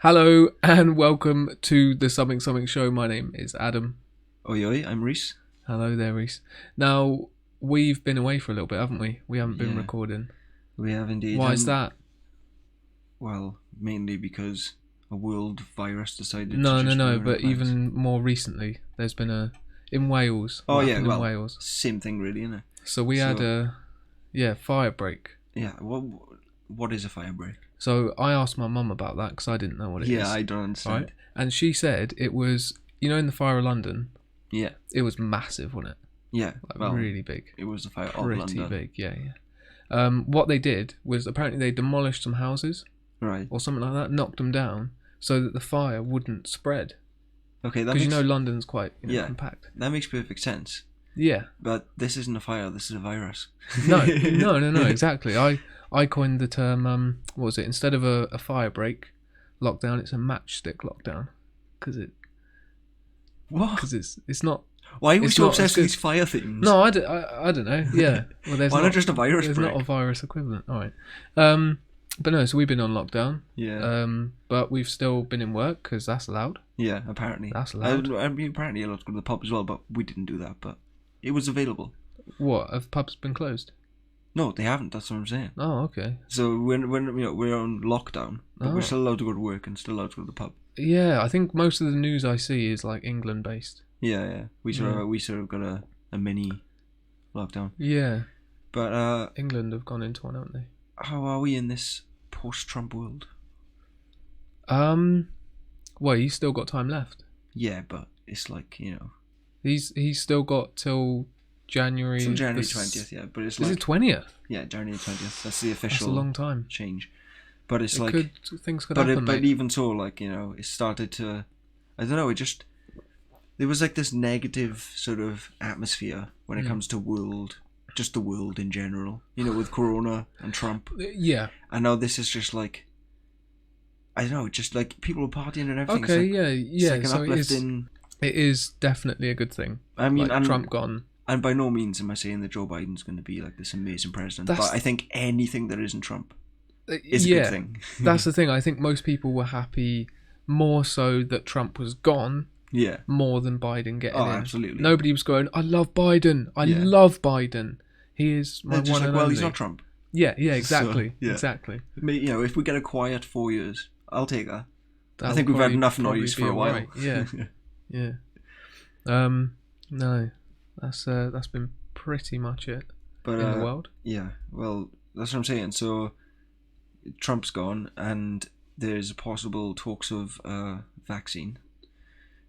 Hello and welcome to the Something Something Show. My name is Adam. Oi, I'm Reese. Hello there, Reese. Now, we've been away for a little bit, haven't we? We haven't been recording. We have indeed. Why is that? Well, mainly because a world virus decided No, to just but even more recently, there's been in Wales. In Wales. Same thing really, isn't it? So we had a fire break. Yeah, what is a fire break? So I asked my mum about that because I didn't know what it is. Yeah, I don't understand. Right? And she said it was, in the fire of London. Yeah. It was massive, wasn't it? Yeah. Really big. It was the fire of Pretty London. big, yeah. What they did was apparently they demolished some houses. Right. Or something like that, knocked them down so that the fire wouldn't spread. Okay, because London's quite compact. That makes perfect sense. Yeah. But this isn't a fire, this is a virus. No, exactly. I coined the term, what was it? Instead of a fire break lockdown, it's a matchstick lockdown. Because it's not... Why are we so obsessed with these fire things? No, I don't know. Yeah. Well, why not just a virus break? There's not a virus equivalent. All right. But no, so we've been on lockdown. Yeah. But we've still been in work because that's allowed. Yeah, apparently. That's allowed. Apparently you're allowed to go to the pub as well, but we didn't do that, but it was available. What? Have pubs been closed? No, they haven't. That's what I'm saying. Oh, okay. So when we're on lockdown, but we're still allowed to go to work and still allowed to go to the pub. Yeah, I think most of the news I see is like England based. Yeah. We sort of got a mini lockdown. Yeah. But England have gone into one, haven't they? How are we in this post-Trump world? Well, he's still got time left. Yeah, but it's like, he's still got till January. Till January 20th, yeah. But it's is it 20th? Yeah, January 20th. That's the official. That's a long time. Change. But it's things could happen. But even so, it started to. I don't know. There was like this negative sort of atmosphere when it comes to just the world in general. With Corona and Trump. Yeah. And now this is just like. I don't know, just like people are partying and everything. Okay, yeah. It's like an uplifting. It is definitely a good thing. I mean, and Trump gone. And by no means am I saying that Joe Biden's going to be like this amazing president. But I think anything that isn't Trump is a good thing. That's the thing. I think most people were happy more so that Trump was gone. Yeah. More than Biden getting in. Absolutely. Nobody was going, I love Biden. I love Biden. He is my one and only. Well, he's not Trump. Yeah, exactly. So, Exactly. If we get a quiet 4 years, I'll take that. I think we've had enough noise for a while. Right. Yeah. Yeah. No. That's been pretty much it in the world. Yeah. Well, that's what I'm saying. So Trump's gone and there's possible talks of vaccine.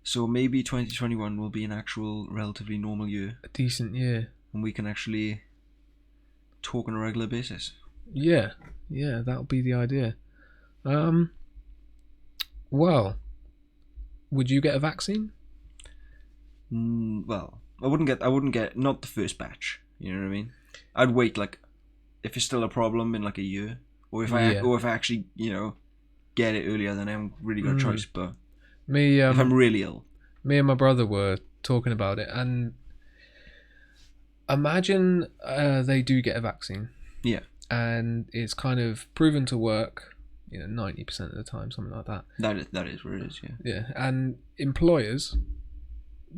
So maybe 2021 will be an actual relatively normal year. A decent year. And we can actually talk on a regular basis. Yeah, that'll be the idea. Well, would you get a vaccine? Well, I wouldn't get not the first batch. You know what I mean? I'd wait if it's still a problem in like a year, or if I actually get it earlier, then I haven't really got a choice. But if I'm really ill, me and my brother were talking about it, and imagine they do get a vaccine. Yeah. And it's kind of proven to work, 90% of the time, something like that. That is where it is, yeah. Yeah, and employers,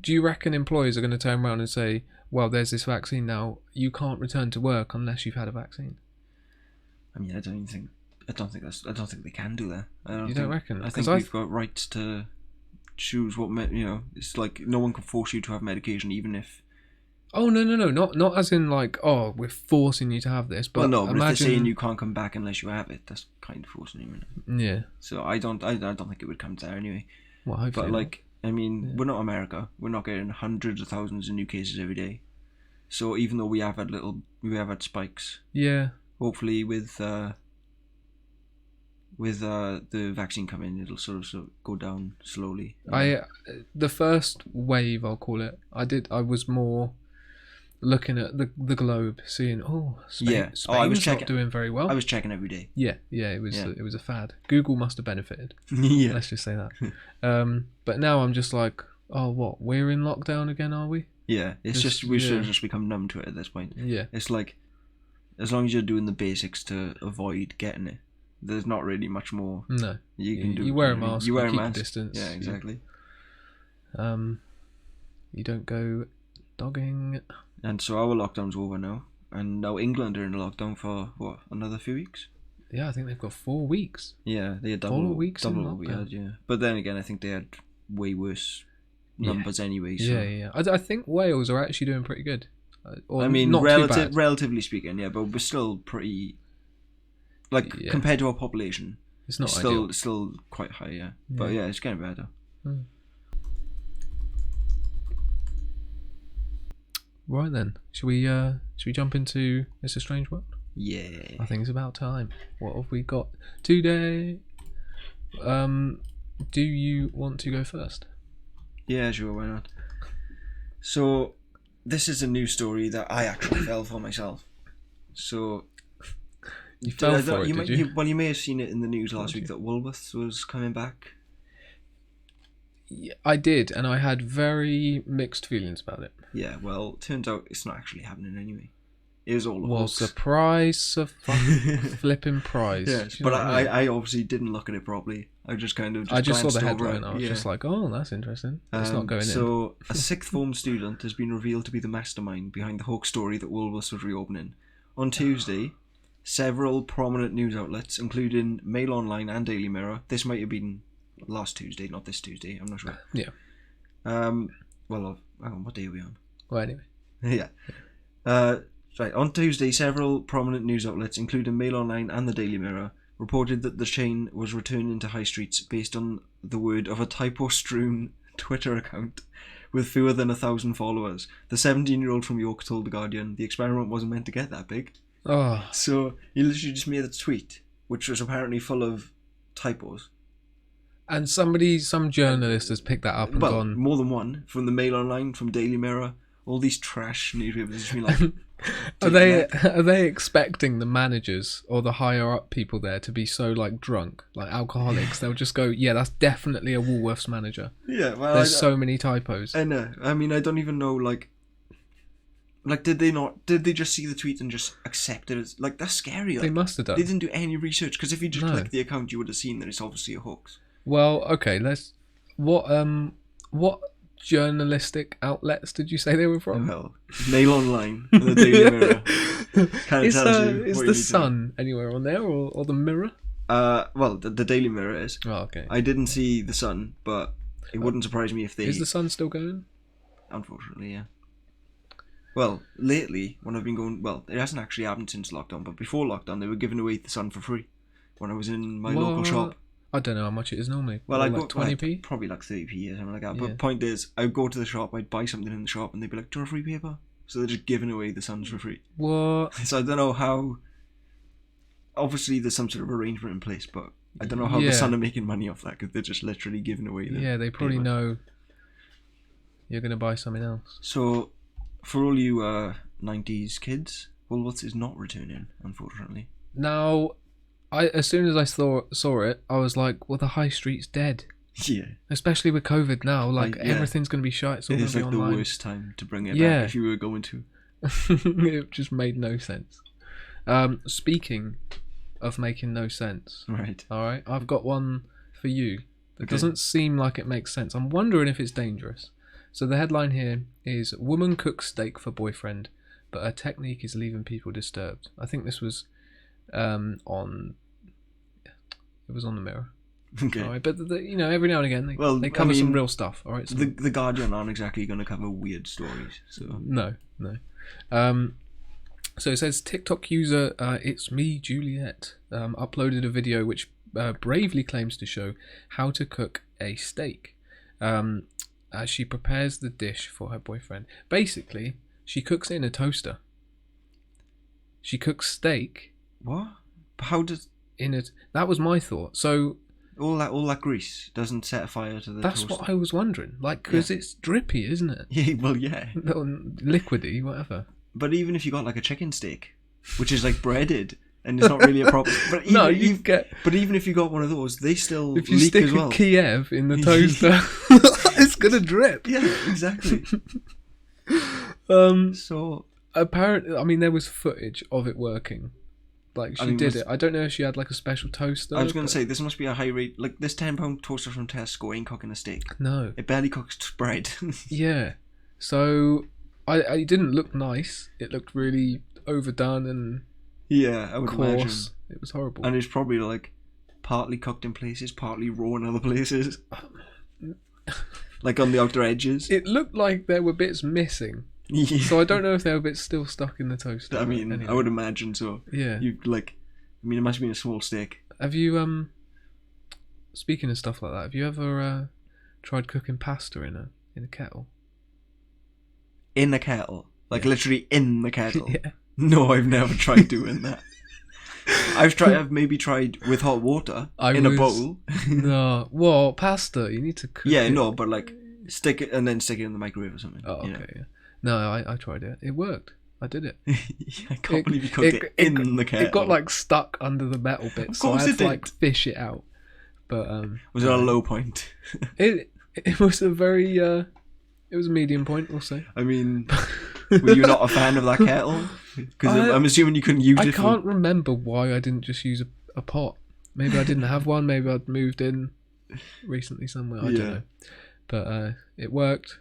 do you reckon employers are going to turn around and say, well, there's this vaccine now, you can't return to work unless you've had a vaccine? I mean, I don't think they can do that. You don't reckon? I think we've got rights to choose what, it's like no one can force you to have medication even if... Oh, no, not as in like, oh, we're forcing you to have this, but but if they're saying you can't come back unless you have it, that's kind of forcing you, isn't it? Yeah. So I don't think it would come to that anyway. Well, hopefully. But we're not America. We're not getting hundreds of thousands of new cases every day. So even though we have had spikes. Yeah. Hopefully with the vaccine coming, it'll sort of go down slowly. The first wave, I'll call it. I was more looking at the globe, seeing Spain was not doing very well. I was checking every day. Yeah, it was a fad. Google must have benefited. Yeah, let's just say that. But now I'm just like, what? We're in lockdown again, are we? Yeah, it's we should have just become numb to it at this point. Yeah, it's like as long as you're doing the basics to avoid getting it, there's not really much more. No, you can do. You wear a mask. You wear a keep mask. Distance. Yeah, exactly. You don't go dogging. And so our lockdown's over now, and now England are in lockdown for what, another few weeks? Yeah, I think they've got 4 weeks. Yeah, they had double 4 weeks. Double what we had, yeah. But then again, I think they had way worse numbers anyway. So. Yeah. I think Wales are actually doing pretty good. I mean, not relatively speaking, yeah, but we're still pretty, compared to our population, it's not still quite high, yeah. But yeah, it's getting better. Right then, should we jump into It's a Strange World? Yeah. I think it's about time. What have we got today? Do you want to go first? Yeah, sure, why not? So, this is a news story that I actually fell for myself. So, you fell for it, did you? Well, you may have seen it in the news last week that Woolworths was coming back. Yeah, I did, and I had very mixed feelings about it. Yeah, well, turns out it's not actually happening anyway. It was all a hoax. Surprise, flipping prize. Yes, but I obviously didn't look at it properly. I just kind of I just saw the headline. I was just like, oh, that's interesting. It's not going in. So, a sixth form student has been revealed to be the mastermind behind the hoax story that Woolworths was reopening. On Tuesday, several prominent news outlets, including Mail Online and Daily Mirror, this might have been last Tuesday, not this Tuesday, I'm not sure. Yeah. Well, hang on, what day are we on? Well, anyway. Yeah. Right, on Tuesday, several prominent news outlets, including Mail Online and the Daily Mirror, reported that the chain was returning to high streets based on the word of a typo-strewn Twitter account with fewer than 1,000 followers. The 17-year-old from York told The Guardian the experiment wasn't meant to get that big. Oh. So he literally just made a tweet, which was apparently full of typos. And some journalist has picked that up and gone... more than one, from the Mail Online, from Daily Mirror, all these trash newspapers just been like... Are they expecting the managers or the higher up people there to be so drunk, like alcoholics? They'll just go, yeah, that's definitely a Woolworths manager. Yeah, well, there's so many typos. I know. I mean, I don't even know. Did they just see the tweet and just accept it as that's scary? They must have done. They didn't do any research, because if you just click the account, you would have seen that it's obviously a hoax. Well, okay, what journalistic outlets did you say they were from? Well, Mail Online and the Daily Mirror. Is the Sun anywhere on there, or the Mirror? Well, the Daily Mirror is. Oh, okay. I didn't see the Sun, but it wouldn't surprise me if they... Is the Sun still going? Unfortunately, yeah. Well, lately, when I've been going... Well, it hasn't actually happened since lockdown, but before lockdown, they were giving away the Sun for free when I was in my local shop. I don't know how much it is normally. Well, I go 20p? Probably 30p or something like that. Yeah. But the point is, I'd go to the shop, I'd buy something in the shop, and they'd be like, do you want a free paper? So they're just giving away the Suns for free. What? So I don't know how... Obviously, there's some sort of arrangement in place, but I don't know how the Sun are making money off that, because they're just literally giving away the they probably paper. Know you're going to buy something else. So, for all you 90s kids, Woolworths is not returning, unfortunately. Now... as soon as I saw it, I was like, well, the high street's dead. Yeah. Especially with COVID now, everything's going to be shut. It's all going to be online. The worst time to bring it back if you were going to. It just made no sense. Speaking of making no sense. Right. All right. I've got one for you that doesn't seem like it makes sense. I'm wondering if it's dangerous. So the headline here is, woman cooks steak for boyfriend, but her technique is leaving people disturbed. I think this was on... It was on the Mirror. Okay. All right, but every now and again they cover some real stuff. All right. So the Guardian aren't exactly going to cover weird stories. So no. So it says TikTok user It's Me Juliet uploaded a video which bravely claims to show how to cook a steak as she prepares the dish for her boyfriend. Basically, she cooks it in a toaster. She cooks steak. What? How does... In it, that was my thought. So all that grease doesn't set a fire to the that's toaster. What I was wondering. Because it's drippy, isn't it? Yeah, well, yeah. Liquidy, whatever. But even if you got a chicken steak, which is breaded and it's not really a proper... But even, But even if you got one of those, they still if you leak stick as well. A Kiev in the toaster, it's gonna drip. Yeah, exactly. So apparently, there was footage of it working. Like she did it. I don't know if she had like a special toaster. I was going to say, this must be a high rate. Like this £10 toaster from Tesco ain't cooking a steak. No. It barely cooks bread. Yeah. So I didn't look nice. It looked really overdone and I would coarse. imagine. It was horrible. And it's probably like partly cooked in places, partly raw in other places. Like on the outer edges. It looked like there were bits missing. Yeah. So I don't know if there were bits still stuck in the toaster. I mean, anyway. I would imagine so. Yeah. It must have been a small steak. Have you, speaking of stuff like that, have you ever tried cooking pasta in a kettle? In a kettle? Like literally in the kettle? Yeah. No, I've never tried doing that. I've maybe tried with hot water in a bowl. No, well, pasta, you need to cook it. No, but like stick it and then stick it in the microwave or something. Oh, okay, yeah. No, I tried it. It worked. I did it. I can't believe you cooked it in the kettle. It got like stuck under the metal bit, so I had to like fish it out. But was it a low point? It was a very it was a medium point, we'll say. I mean, were you not a fan of that kettle? Because I'm assuming you couldn't use it. I can't remember why I didn't just use a pot. Maybe I didn't have one. Maybe I'd moved in recently somewhere. I don't know. But it worked.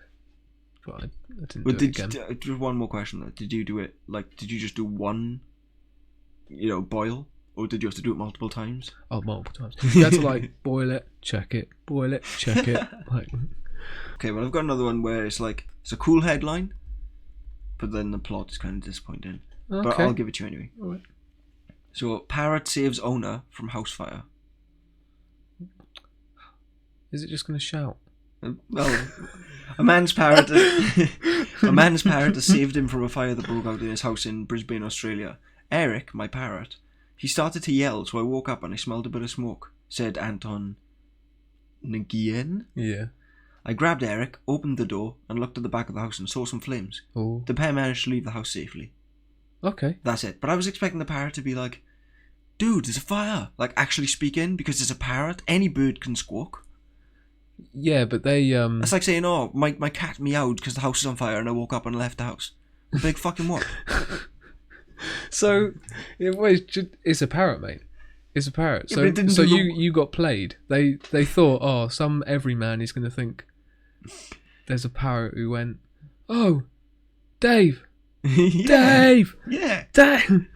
But I didn't do it again. Just one more question though. Did you do it did you just do one, boil, or did you have to do it multiple times? Oh, multiple times. You had to like boil it, check it, boil it, check it. Like. Okay, well I've got another one where it's like it's a cool headline, but then the plot is kind of disappointing. Okay. But I'll give it to you anyway. All right. So parrot saves owner from house fire. Is it just going to shout? Well, a man's parrot has saved him from a fire that broke out in his house in Brisbane, Australia. Eric, my parrot, he started to yell, so I woke up and I smelled a bit of smoke, said Anton Nguyen. Yeah. I grabbed Eric, opened the door, and looked at the back of the house and saw some flames. Oh. The pair managed to leave the house safely. Okay. That's it. But I was expecting the parrot to be like, dude, there's a fire. Like, actually speak in, because there's a parrot. Any bird can squawk. Yeah, but they... It's like saying, oh, my cat meowed because the house is on fire and I woke up and left the house. Big fucking what? So, it's a parrot, mate. It's a parrot. Yeah, so you got played. They thought, oh, some everyman is going to think there's a parrot who went, oh, Dave. Dave! Yeah. Dave!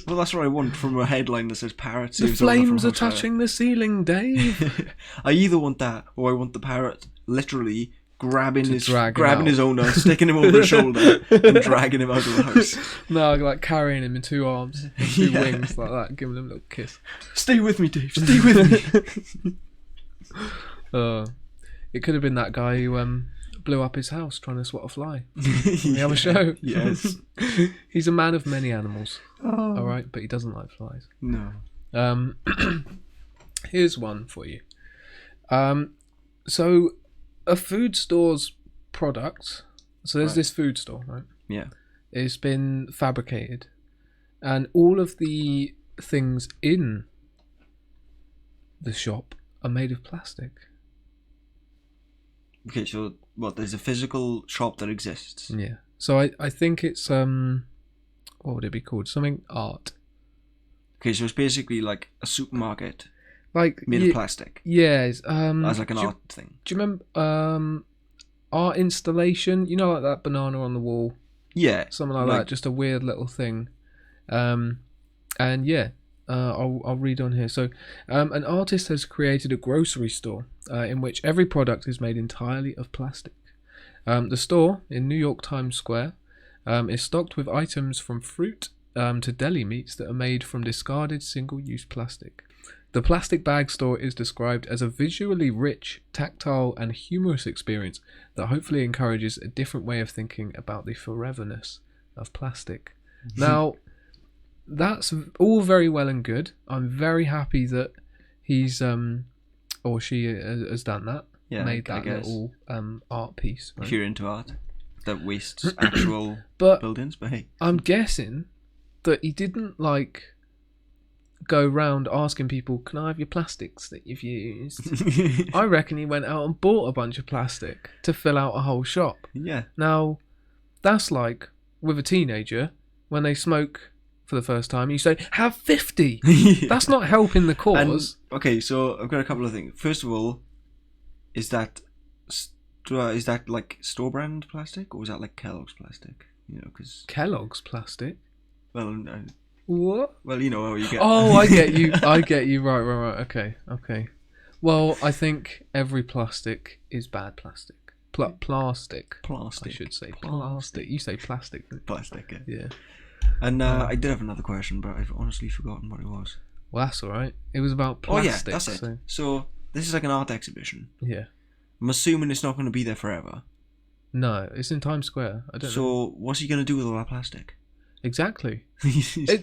Well, that's what I want from a headline that says parrot saves the owner from flames are house fire. touching the ceiling, Dave. I either want that or I want the parrot literally grabbing his owner, sticking him over his shoulder and dragging him out of the house. No, like carrying him in two arms, two wings like that, giving him a little kiss. Stay with me, Dave. Stay with me. It could have been that guy who blew up his house trying to swat a fly. We have a show. Yes. He's a man of many animals. Oh. All right, but he doesn't like flies. No. Here's one for you. So a food store's product. So there's this food store, right? Yeah. It's been fabricated, and all of the things in the shop are made of plastic. Okay, so what? There's a physical shop that exists. Yeah. So I think it's what would it be called? Something art. Okay, so it's basically like a supermarket, like made of plastic. Yes. As like an art thing. Do you remember art installation? You know, like that banana on the wall. Yeah. Something like that. Just a weird little thing. And yeah. I'll read on here. So, an artist has created a grocery store in which every product is made entirely of plastic. The store in New York Times Square is stocked with items from fruit to deli meats that are made from discarded single-use plastic. The plastic bag store is described as a visually rich, tactile, and humorous experience that hopefully encourages a different way of thinking about the foreverness of plastic. Now, that's all very well and good. I'm very happy that he's or she has done that. Yeah, made that little art piece. Right? If you're into art that wastes actual buildings, but hey, I'm guessing that he didn't like go round asking people, "Can I have your plastics that you've used?" I reckon he went out and bought a bunch of plastic to fill out a whole shop. Yeah. Now, that's like with a teenager when they smoke for the first time. You say, have 50. Yeah. That's not helping the cause. And, okay, so I've got a couple of things. First of all, is that like store brand plastic, or is that like Kellogg's plastic? You know, because Kellogg's plastic? well, What? well, you know how you get. Oh, I get you. I get you. Right. Okay. Well, I think every plastic is bad plastic. Plastic. Plastic. I should say plastic. You say plastic. Plastic. Yeah. And I did have another question, but I've honestly forgotten what it was. Well, that's all right. It was about plastic. Oh yeah, that's it. So this is like an art exhibition. Yeah. I'm assuming it's not going to be there forever. No, it's in Times Square. I don't know. So what's he going to do with all that plastic? Exactly.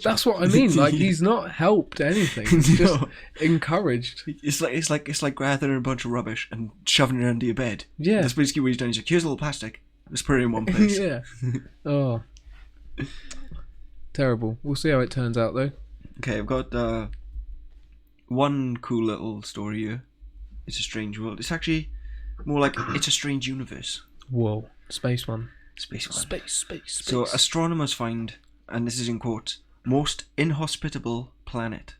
That's what I mean. Like, he's not helped anything. He's just encouraged. It's like gathering a bunch of rubbish and shoving it under your bed. Yeah. That's basically what he's done. He's like, here's a little plastic. Let's put it in one place. Yeah. Oh. Terrible. We'll see how it turns out, though. Okay, I've got one cool little story here. It's a strange world. It's actually more like it's a strange universe. Whoa. Space one. Space one. Space. So astronomers find, and this is in quotes, most inhospitable planet.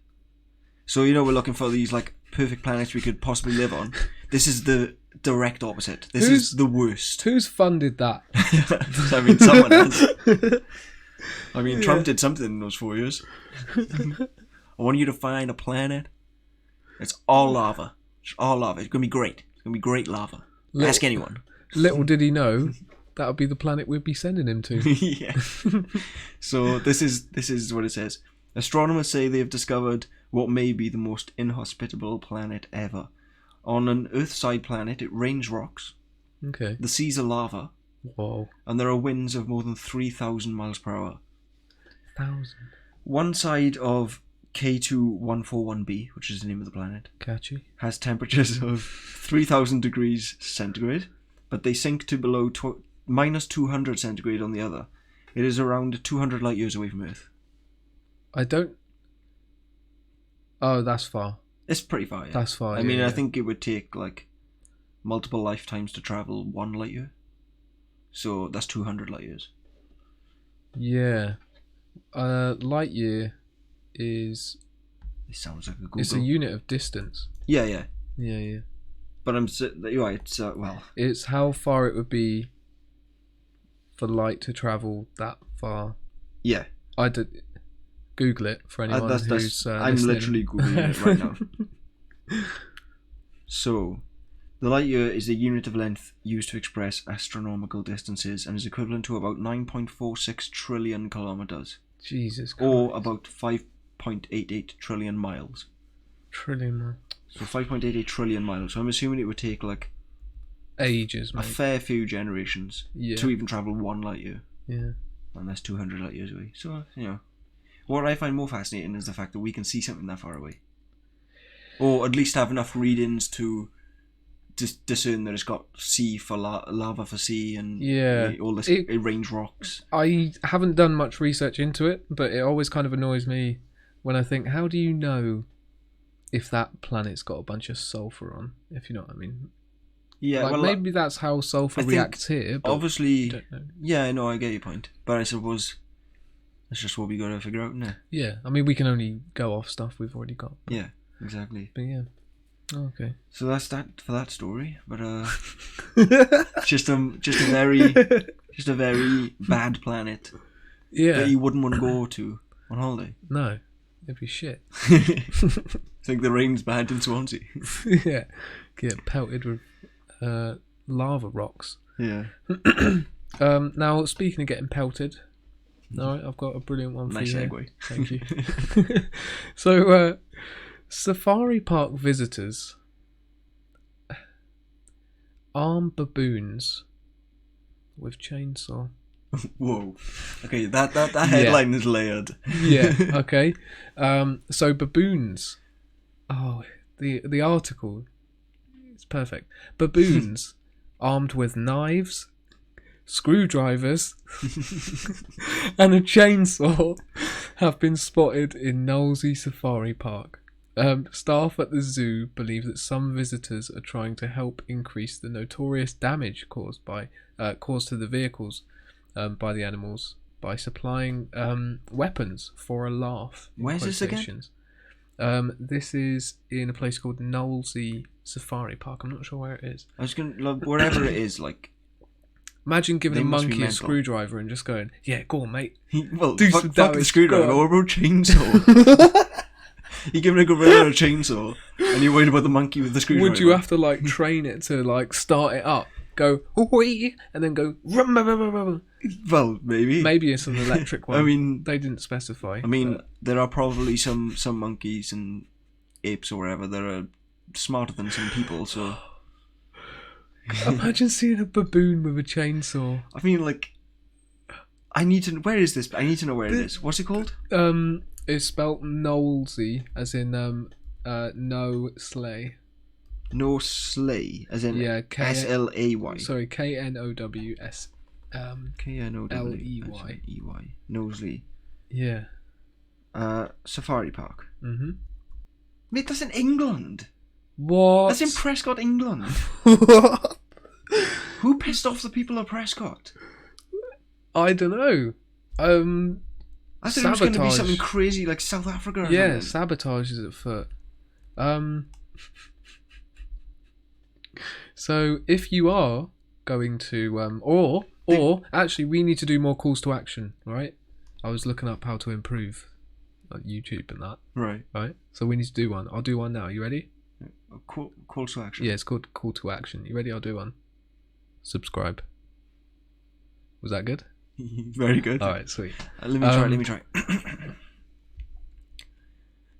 So, you know, we're looking for these like perfect planets we could possibly live on. This is the direct opposite. This is the worst. Who's funded that? I mean, someone has. I mean, Trump did something in those 4 years. I want you to find a planet. It's all lava. It's all lava. It's going to be great. It's going to be great lava. Ask anyone. Little did he know that would be the planet we'd be sending him to. Yeah. So this is what it says. Astronomers say they have discovered what may be the most inhospitable planet ever. On an Earth-side planet, it rains rocks. Okay. The seas are lava. Whoa. And there are winds of more than 3,000 miles per hour. 1,000. One side of K2141b, which is the name of the planet, Catchy. has temperatures of 3,000 degrees centigrade, but they sink to below minus 200 centigrade on the other. It is around 200 light years away from Earth. Oh, that's far. It's pretty far, yeah. That's far, I mean, yeah. I think it would take, like, multiple lifetimes to travel 1 light year. So that's 200 light years. Yeah. Light year is... It sounds like a Google. It's a unit of distance. Yeah. Yeah. But you're right, it's, well... It's how far it would be for light to travel that far. Yeah. I did... Google it for anyone who's I'm listening. literally Googling it right now. So, the light year is the unit of length used to express astronomical distances and is equivalent to about 9.46 trillion kilometers. Jesus Christ. Or about 5.88 trillion miles. Trillion miles. So 5.88 trillion miles. So I'm assuming it would take like ages, mate. A fair few generations to even travel 1 light year. Yeah. And that's 200 light years away. So, you know. What I find more fascinating is the fact that we can see something that far away. Or at least have enough readings to discern that it's got sea for lava for sea and all this arranged rocks. I haven't done much research into it, but it always kind of annoys me when I think, how do you know if that planet's got a bunch of sulfur on, if you know what I mean? Yeah, like, well, maybe that's how sulfur reacts here, but obviously, I don't know. Yeah, I know, I get your point. But I suppose that's just what we got to figure out, isn't it? Yeah, I mean, we can only go off stuff we've already got. Yeah, exactly. But yeah. Okay. So that's that for that story. But just a very bad planet. Yeah. That you wouldn't want to go to on holiday. No, it'd be shit. I think the rain's bad in Swansea. Yeah, get pelted with lava rocks. Yeah. Now, speaking of getting pelted, all right, I've got a brilliant one for you. Nice segue. Thank you. So, safari park visitors arm baboons with chainsaw. Whoa. Okay, that headline is layered. Yeah. Okay. So baboons. Oh, the article. It's perfect. Baboons armed with knives, screwdrivers, and a chainsaw have been spotted in Knowlesy Safari Park. Staff at the zoo believe that some visitors are trying to help increase the notorious damage caused to the vehicles by the animals by supplying weapons for a laugh. Where's this again? This is in a place called Knowlesy Safari Park. I'm not sure where it is. I was gonna wherever it is, like. Imagine giving a monkey a screwdriver and just going, "Yeah, go on, mate. Well, do fuck some damage. the screwdriver or a chainsaw." You're giving a gorilla a chainsaw, and you're worried about the monkey with the screwdriver. Would you have to like train it to like start it up, go wee, and then go? Well, maybe. Maybe it's an electric one. I mean, they didn't specify. I mean, there are probably some monkeys and apes or whatever that are smarter than some people. So imagine seeing a baboon with a chainsaw. I mean, like, I need to. Where is this? I need to know where it is. What's it called? It's spelt Knowlesy, as in no slay. No slay, as in S-L-A-Y. Sorry, Knows. K-N-O-W-S-L-E-Y. Knowsley. Yeah. Safari Park. Mm-hmm. Mate, that's in England. What? That's in Prescott, England. What? Who pissed off the people of Prescott? I don't know. I thought it was going to be something crazy like South Africa or something. Sabotage is at foot. So if you are going to or actually we need to do more calls to action, right? I was looking up how to improve like YouTube and that. Right. So we need to do one. I'll do one now. You ready? Call to action. Yeah, it's called call to action. You ready? I'll do one. Subscribe. Was that good? Very good. Alright, sweet. Let me try.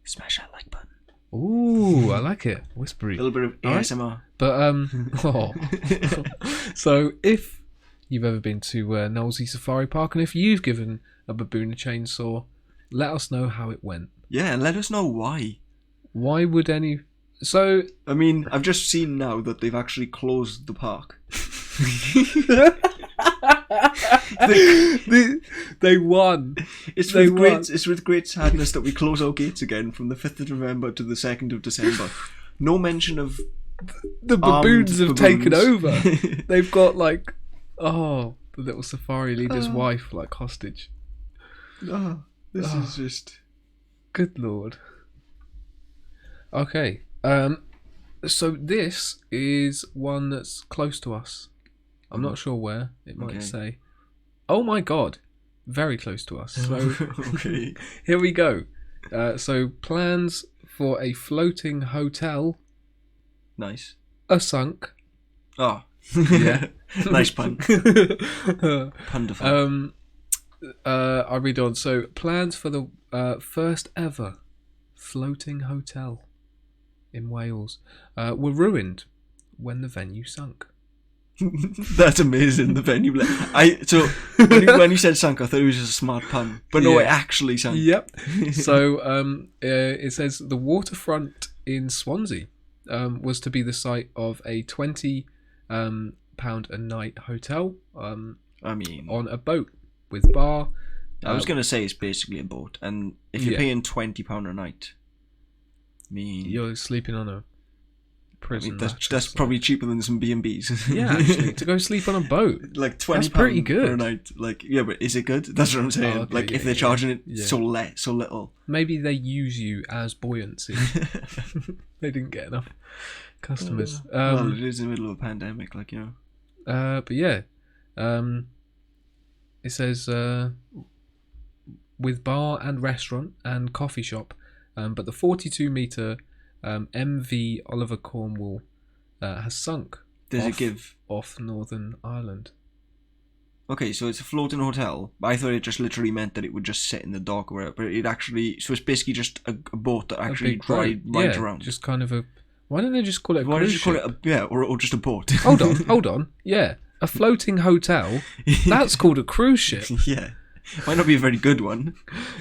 Smash that like button. Ooh, I like it. Whispery. A little bit of ASMR. But so if you've ever been to Knowlesy Safari Park and if you've given a baboon a chainsaw, let us know how it went. Yeah, and let us know why. Why would any... So... I mean, I've just seen now that they've actually closed the park. they won. It's with great sadness that we close our gates again from the 5th of November to the 2nd of December. No mention of the baboons have taken over. They've got like the little safari leader's wife like hostage. This is just good lord. Okay. So this is one that's close to us. I'm not sure where. It might say. Oh my god. Very close to us. So okay. Here we go. So plans for a floating hotel. Nice. A sunk. Oh. Yeah. Nice pun. Punderful. I'll read on. So plans for the first ever floating hotel in Wales were ruined when the venue sunk. That's amazing. The venue. When you said sunk, I thought it was just a smart pun, but no, it actually sunk. Yep. So it says the waterfront in Swansea was to be the site of a £20 a night hotel. I mean, on a boat with bar. I was gonna say it's basically a boat, and if you're paying £20 a night, you're sleeping on a prison. That's probably cheaper than some B&Bs. Yeah, actually, to go sleep on a boat, like £20 pretty good per night. Like, yeah, but is it good? That's what I'm saying. Oh, okay, like, if they're charging it so little, maybe they use you as buoyancy. They didn't get enough customers. Well, it is in the middle of a pandemic, like, you know. But yeah, it says with bar and restaurant and coffee shop, but the 42-meter MV Oliver Cornwall has sunk. Does it give off Northern Ireland? Okay, so it's a floating hotel. I thought it just literally meant that it would just sit in the dock or whatever, but it actually... So it's basically just a boat that actually rides around. Just kind of a... Why don't they just call it a cruise ship? Call it or just a boat? Hold on. Yeah, a floating hotel. That's called a cruise ship. Yeah. Might not be a very good one.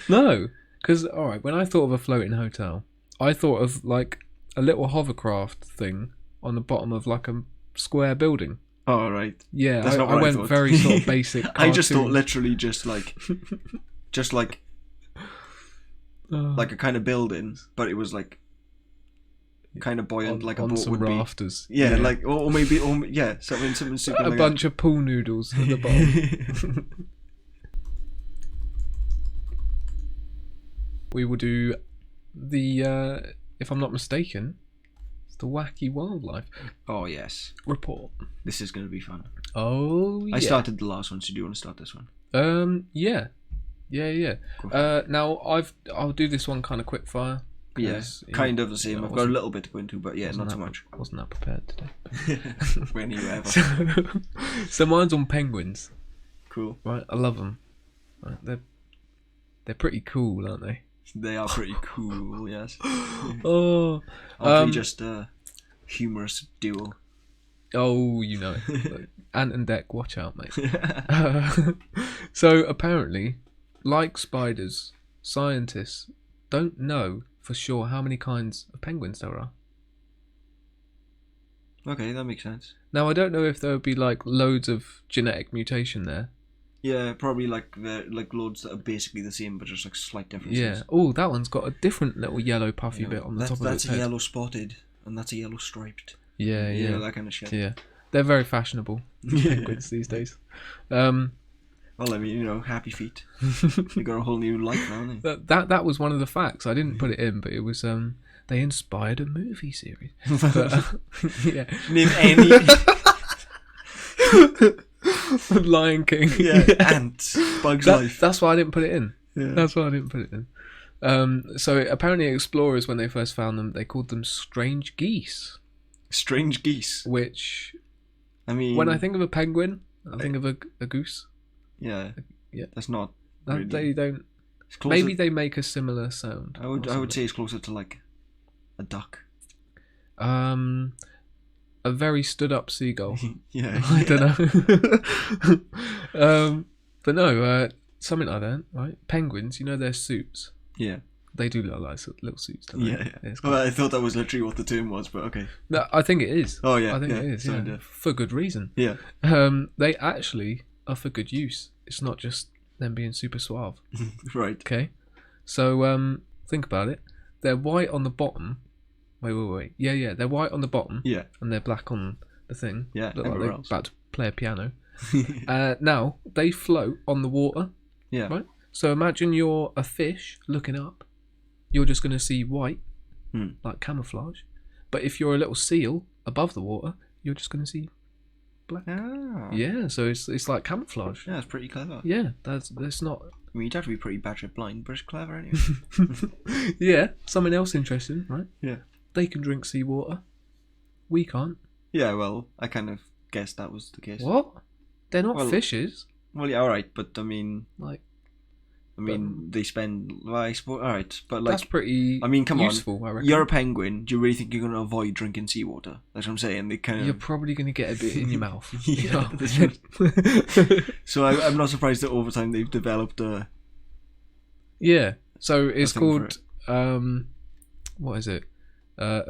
No, because, alright, when I thought of a floating hotel, I thought of, like, a little hovercraft thing on the bottom of, like, a square building. Oh, right. Yeah, I went very sort of basic cartoon. I just thought literally just like a kind of building, but it was like kind of buoyant, like a boat some would rafters. be. Yeah, like or maybe something super. A bunch of pool noodles at the bottom. we will do the, if I'm not mistaken, it's the Wacky Wildlife Oh yes, Report. this is going to be fun. Oh yeah. I started the last one, so do you want to start this one? Yeah. Now I'll do this one kind of quick fire. Yeah, kind of the same. I've got a little bit to go into, but yeah, not too much. Wasn't that prepared today? When you ever. So mine's on penguins. Cool. Right, I love them. Right, they're pretty cool, aren't they? They are pretty cool, yes. Oh, Aren't they just a humorous duo? Oh, you know. Ant and Dec, watch out, mate. So apparently, like spiders, scientists don't know for sure how many kinds of penguins there are. Okay, that makes sense. Now, I don't know if there would be like loads of genetic mutation there. Yeah, probably like loads that are basically the same, but just like slight differences. Yeah. Oh, that one's got a different little yellow puffy bit on the top of its head. That's a yellow spotted, and that's a yellow striped. Yeah, that kind of shit. Yeah, they're very fashionable penguins these days. Well, I mean, happy feet. They got a whole new life now, haven't they? That was one of the facts. I didn't put it in, but it was they inspired a movie series. But, yeah. Name any. Lion King. Yeah. Ants. Bugs Life. That's why I didn't put it in. Yeah. That's why I didn't put it in. So apparently explorers, when they first found them, they called them strange geese. Strange geese. Which, I mean, when I think of a penguin, I think of a goose. Yeah. Yeah. That's not. Really, they don't. Maybe they make a similar sound. I would say it's closer to like a duck. A very stood up seagull. Yeah. I don't know. But no, something like that, right? Penguins, their suits. Yeah. They do look like little suits, don't they? Yeah. Well, I thought that was literally what the term was, but okay. No, I think it is. Oh yeah. I think it is. Yeah. For good reason. Yeah. They actually are for good use. It's not just them being super suave. Right. Okay. So think about it. They're white on the bottom. Wait. Yeah. They're white on the bottom. Yeah. And they're black on the thing. Yeah. Look like they're about to play a piano. Now they float on the water. Yeah. Right. So imagine you're a fish looking up. You're just going to see white, like camouflage. But if you're a little seal above the water, you're just going to see black. Ah. Yeah, so it's like camouflage. Yeah, it's pretty clever. Yeah, that's not. I mean, you'd have to be pretty badger blind, but it's clever anyway. Yeah, something else interesting, right? Yeah. They can drink seawater. We can't. Yeah, well, I kind of guessed that was the case. What? They're not fishes. Well, yeah, all right, but I mean, they spend. Well, I suppose, all right, but like that's pretty. I mean, come useful, on. I reckon. You're a penguin. Do you really think you're going to avoid drinking seawater? That's what I'm saying. They kind of. You're probably going to get a bit in your mouth. Yeah. So I'm not surprised that over time they've developed a. Yeah. So it's called. What is it? A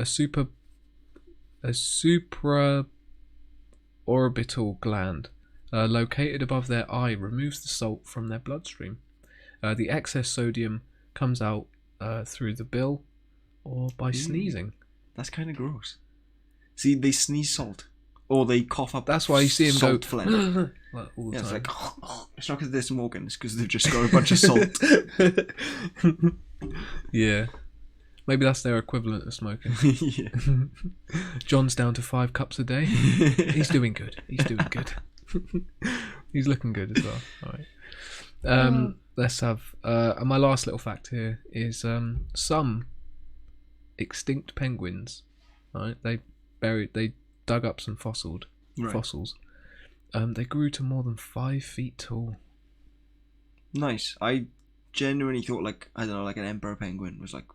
supraorbital gland, located above their eye, removes the salt from their bloodstream. The excess sodium comes out through the bill or by sneezing. That's kind of gross. See, they sneeze salt. Or they cough up. That's why you see them salt go phlegm. like all the It's time. like, it's not because they're smoking, it's because they've just got a bunch of salt. Yeah. Maybe that's their equivalent of smoking. Yeah. John's down to 5 cups a day. He's doing good. He's looking good as well. All right. Let's have. And my last little fact here is some extinct penguins. Right. They dug up some fossils. They grew to more than 5 feet tall. Nice. I genuinely thought like an emperor penguin was like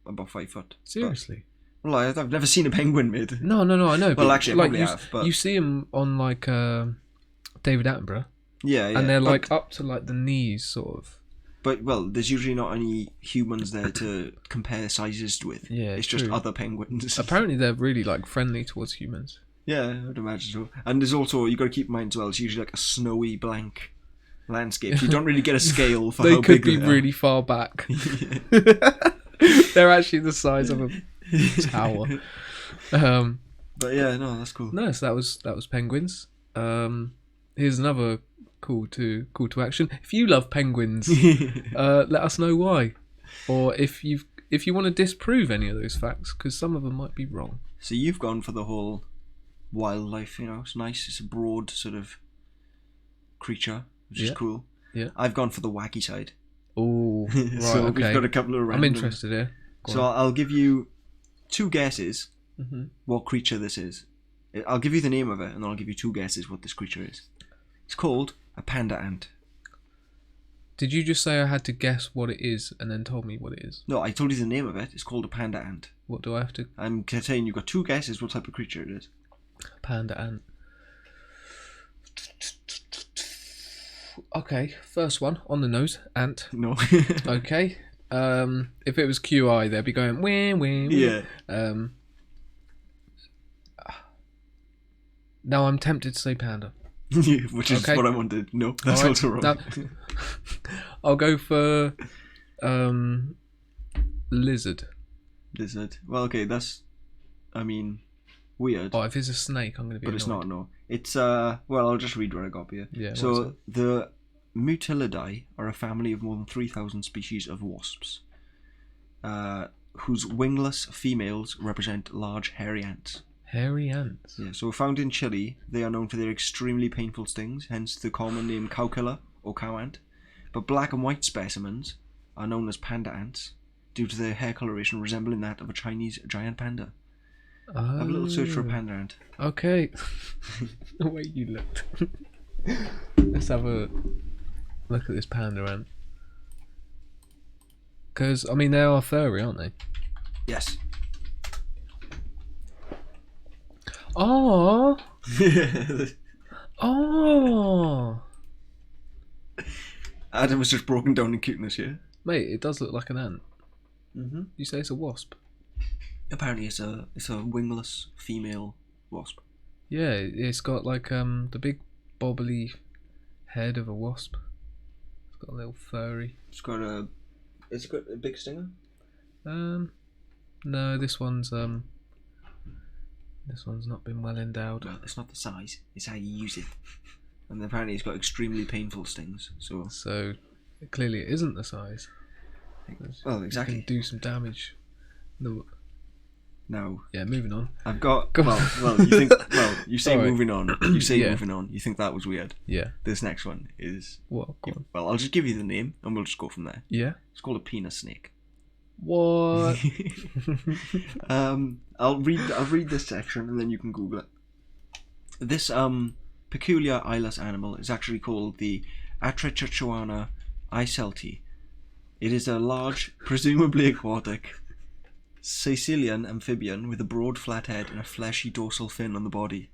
about 5 foot. Seriously? Well, I've never seen a penguin made. No, I know. Well, actually, I probably have. But you see them on like David Attenborough. Yeah. And they're like up to like the knees, sort of. But there's usually not any humans there to compare sizes with. Yeah, it's just other penguins. Apparently, they're really like friendly towards humans. Yeah, I'd imagine so. And there's also, you got to keep in mind as well, it's usually like a snowy blank landscape. You don't really get a scale for how big they are. They could be really far back. They're actually the size of a tower. But yeah, no, that's cool. No, so that was penguins. Here's another call to action. If you love penguins, let us know why. or if you want to disprove any of those facts, because some of them might be wrong. So you've gone for the whole wildlife, it's nice. It's a broad sort of creature, which is cool. Yeah. I've gone for the wacky side. Oh, right. So okay. we've got a couple of random... I'm interested here. So I'll give you 2 guesses Mm-hmm. what creature this is. I'll give you the name of it, and then I'll give you 2 guesses what this creature is. It's called a panda ant. Did you just say I had to guess what it is and then told me what it is? No, I told you the name of it. It's called a panda ant. What do I have to... I'm saying you've got 2 guesses what type of creature it is. Panda ant. Okay, first one, on the nose, ant. No. Okay. If it was QI, they'd be going, wah, wah, wah. Yeah. Now I'm tempted to say panda. Which is what I wanted. No, that's also wrong. I'll go for lizard. Lizard. Well, okay, that's, weird. Oh, if it's a snake, I'm going to be But annoyed. it's not, no. It's, well, I'll just read what I got here. Yeah, so, the Mutilidae are a family of more than 3,000 species of wasps, whose wingless females represent large hairy ants. Hairy ants? Yeah, so found in Chile, they are known for their extremely painful stings, hence the common name cow killer or cow ant. But black and white specimens are known as panda ants due to their hair coloration resembling that of a Chinese giant panda. Oh. Have a little search for a panda ant. Okay. The way you looked. Let's have a look at this panda ant. Because, they are furry, aren't they? Yes. Oh. Oh. Adam was just broken down in cuteness here. Mate, it does look like an ant. Mm-hmm. You say it's a wasp? Apparently it's a wingless female wasp. Yeah, it's got like the big bobbly head of a wasp. It's got a little furry. It's got a big stinger? No, this one's not been well endowed. Well, it's not the size, it's how you use it. And apparently it's got extremely painful stings, So clearly it isn't the size. Well, exactly. It can do some damage. No. Now, yeah, moving on. I've got you say Alright. moving on. You say Yeah. moving on. You think that was weird. Yeah. This next one is What? Go on. well, I'll just give you the name and we'll just go from there. Yeah. It's called a penis snake. What? I'll read this section and then you can Google it. This peculiar eyeless animal is actually called the Atrachachuana icelti. It is a large, presumably aquatic, Sicilian amphibian with a broad flat head and a fleshy dorsal fin on the body.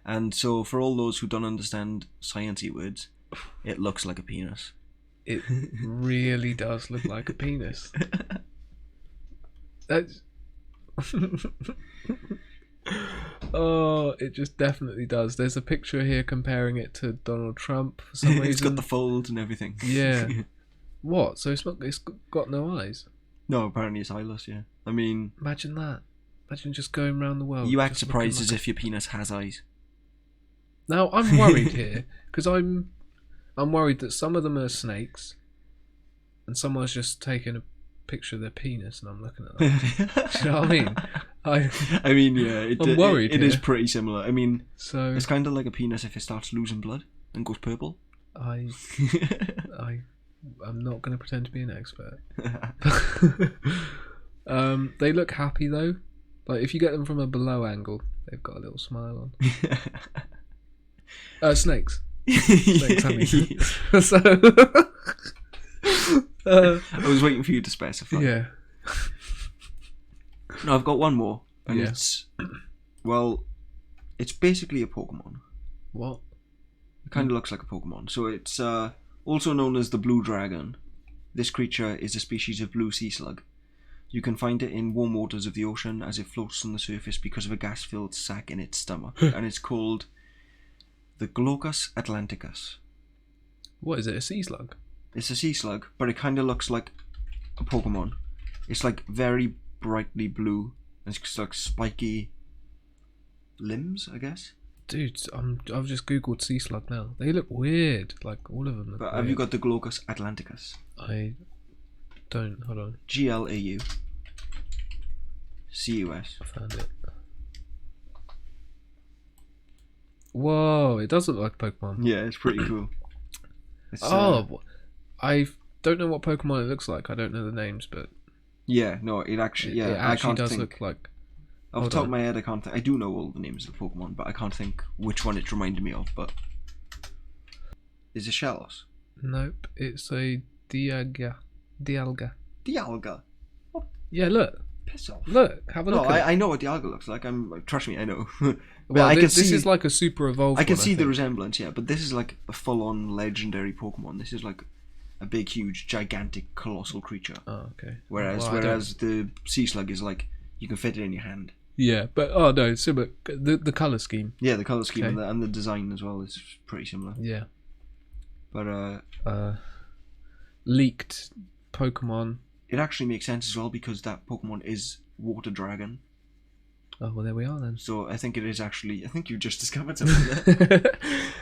And so, for all those who don't understand sciencey words, it looks like a penis. It really does look like a penis. That's... Oh, it just definitely does. There's a picture here comparing it to Donald Trump for some reason. It's got the folds and everything. Yeah. What? So it's got no eyes? No, apparently it's eyeless, yeah. Imagine that. Imagine just going around the world. You act just surprised looking as like if your penis has eyes. Now, I'm worried here, because I'm worried that some of them are snakes, and someone's just taken a picture of their penis, and I'm looking at that. Do you know what I mean? Yeah, I'm worried it is here. pretty similar. So it's kind of like a penis if it starts losing blood and goes purple. I'm not going to pretend to be an expert. They look happy though. Like if you get them from a below angle, they've got a little smile on. Snakes. Snakes, I mean. So I was waiting for you to specify. yeah. No, I've got one more, and Yeah. it's basically a Pokemon. What? It kind of looks like a Pokemon. So it's also known as the blue dragon. This creature is a species of blue sea slug. You can find it in warm waters of the ocean as it floats on the surface because of a gas-filled sac in its stomach, and it's called the Glaucus atlanticus. What is it? A sea slug? It's a sea slug, but it kind of looks like a Pokemon. It's like very brightly blue. It's just like spiky limbs, I guess. Dude, I've just googled sea slug now. They look weird. Like all of them look But weird. have you got the Glaucus atlanticus? I don't. Hold on. GLAUCUS. I found it. Whoa! It does look like Pokemon. Yeah, it's pretty cool. It's, I don't know what Pokemon it looks like. I don't know the names, but yeah, no, it actually, yeah, it actually I can't does think. look like. Off the top of my head, I can't think. I do know all the names of the Pokemon, but I can't think which one it reminded me of. But is it Shellos? Nope, it's a Dialga. Dialga. Yeah, look. Piss off. Look, have a look. I know what Dialga looks like. Trust me, I know. Well, I can this see, is like a super evolved. I can see the resemblance, yeah, but this is like a full-on legendary Pokemon. This is like a big, huge, gigantic, colossal creature. Oh, okay. Whereas the Sea Slug is like you can fit it in your hand. Yeah, but oh no, similar. The color scheme. Yeah, the color scheme and the design as well is pretty similar. Yeah. But leaked Pokemon. It actually makes sense as well because that Pokemon is Water Dragon. Oh well, there we are then. So I think it is actually. I think you just discovered something there.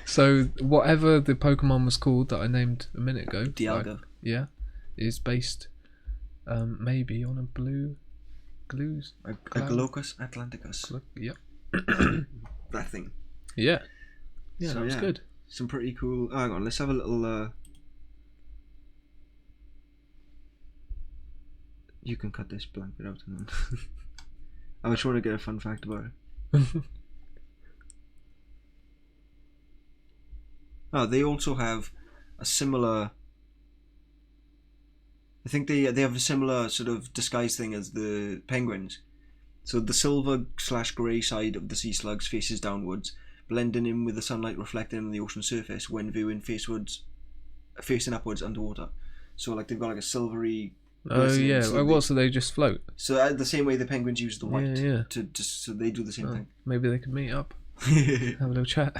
So whatever the Pokemon was called that I named a minute ago, Dialga. Is based maybe on a blue glues. A Glaucus Atlanticus. Yep. That thing. Yeah. Yeah, So, that was good. Some pretty cool. Hang on, let's have a little. You can cut this blank bit out and then. I was trying to get a fun fact about it. Oh, they also have a similar. I think they have a similar sort of disguise thing as the penguins. So the silver/grey side of the sea slugs faces downwards, blending in with the sunlight reflecting on the ocean surface when viewing facing upwards underwater. So like they've got like a silvery. Oh yeah, so they just float. So the same way the penguins use the white, yeah. So they do the same thing. Maybe they could meet up, have a little chat.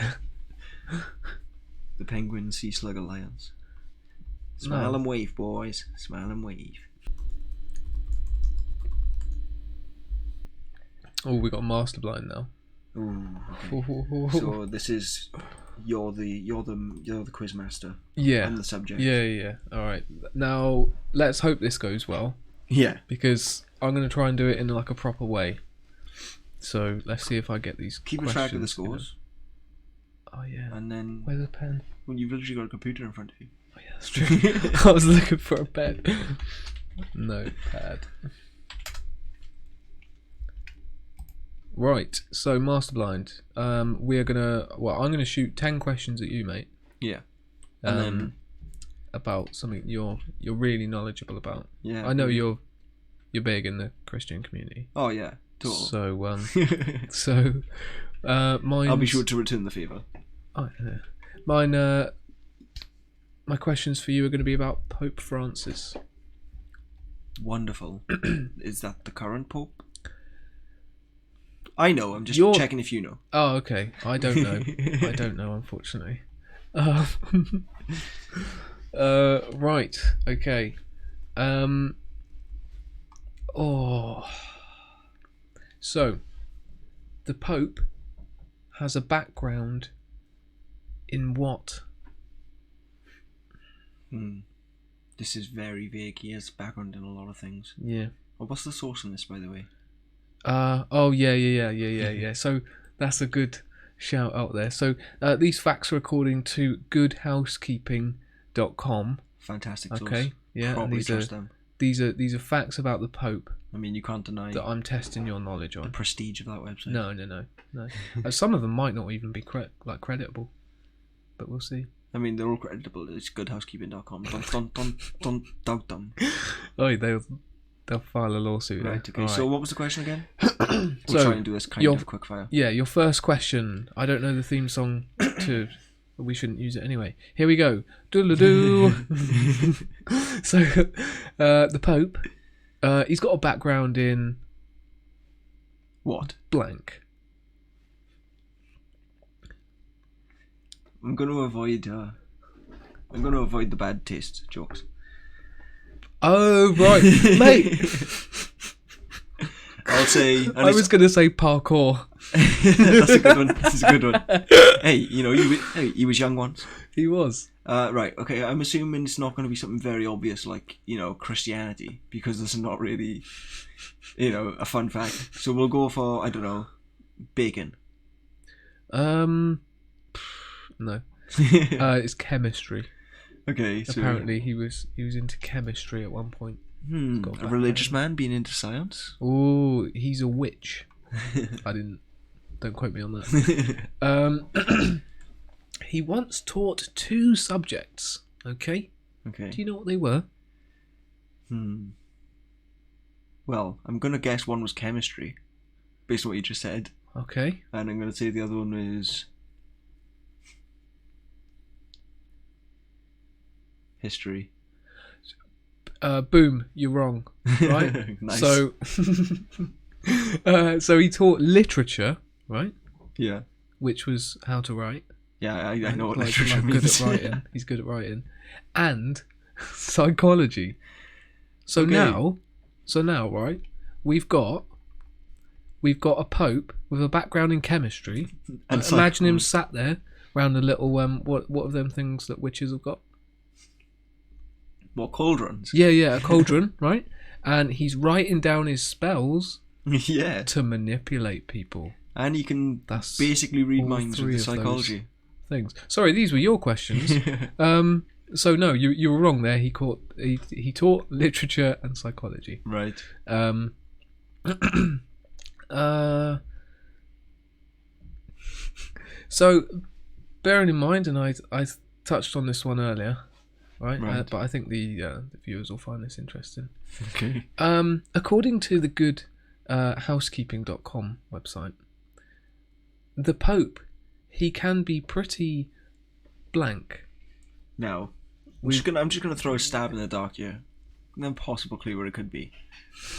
The Penguin Sea Slug Alliance. Smile and wave, boys. Smile and wave. Oh, we got Masterblind now. Ooh, okay. So this is you're the quiz master. Yeah. On the subject. Yeah. All right. Now let's hope this goes well. Yeah. Because I'm going to try and do it in like a proper way. So let's see if I get these. Keep track of the scores. Oh yeah. And then. Where's the pen? Well, you've literally got a computer in front of you. Oh yeah, that's true. I was looking for a pen. Notepad. Right, so Masterblind. I'm gonna shoot 10 questions at you, mate. Yeah. And then about something you're really knowledgeable about. Yeah. I know you're big in the Christian community. Oh yeah, totally. So I'll be sure to return the favour. Oh yeah. Mine. My questions for you are going to be about Pope Francis. Wonderful. Is that the current Pope? I know. I'm just checking if you know. Oh, okay. I don't know. I don't know, unfortunately. Right. Okay. So, the Pope has a background in what? This is very vague. He has background in a lot of things. Yeah. Well, what's the source on this, by the way? Yeah. So that's a good shout out there. So these facts are according to goodhousekeeping.com. Fantastic source. Okay. Yeah. Probably trust them. These are facts about the Pope. I mean, you can't deny that I'm testing your knowledge on the prestige of that website. No. Some of them might not even be creditable, but we'll see. I mean, they're all creditable. It's goodhousekeeping.com. Don't doubt them. Oh, they'll file a lawsuit. Right. Okay. So what was the question again? We'll try and do this kind of quick fire. Yeah, your first question. I don't know the theme song to. We shouldn't use it anyway. Here we go. Doodle-doo. So, the Pope, he's got a background in what? Blank. I'm going to avoid the bad taste jokes. Oh right, mate. I'll say. And I was going to say parkour. That's a good one. That's a good one. Hey, you know, he was young once. He was. Right. Okay. I'm assuming it's not going to be something very obvious, like, you know, Christianity, because it's not really, you know, a fun fact. So we'll go for, I don't know, bacon. No. It's chemistry. Okay. So apparently he was into chemistry at one point. A religious man being into science. Oh, he's a witch. Don't quote me on that. He once taught 2 subjects. Okay. Okay. Do you know what they were? Well, I'm gonna guess one was chemistry, based on what you just said. Okay. And I'm gonna say the other one is history. Boom, you're wrong. Right? Nice. So, so he taught literature, right? Yeah. Which was how to write. Yeah, I know what Like, literature good means. at writing. He's good at writing. And psychology. So Okay. now, right, we've got a pope with a background in chemistry. And Imagine him sat there around a little what are them things that witches have got? What, cauldrons? Yeah, a cauldron, right? And he's writing down his spells Yeah. to manipulate people. And you can That's basically read all minds with 3 the of those psychology. things. Sorry, these were your questions. So no, you were wrong there. He taught literature and psychology. Right. So bearing in mind, and I touched on this one earlier, right? Right. But I think the viewers will find this interesting. Okay. According to the good housekeeping.com website, the Pope, he can be pretty blank. Now, I'm just gonna throw a stab in the dark here. No possible clue where it could be.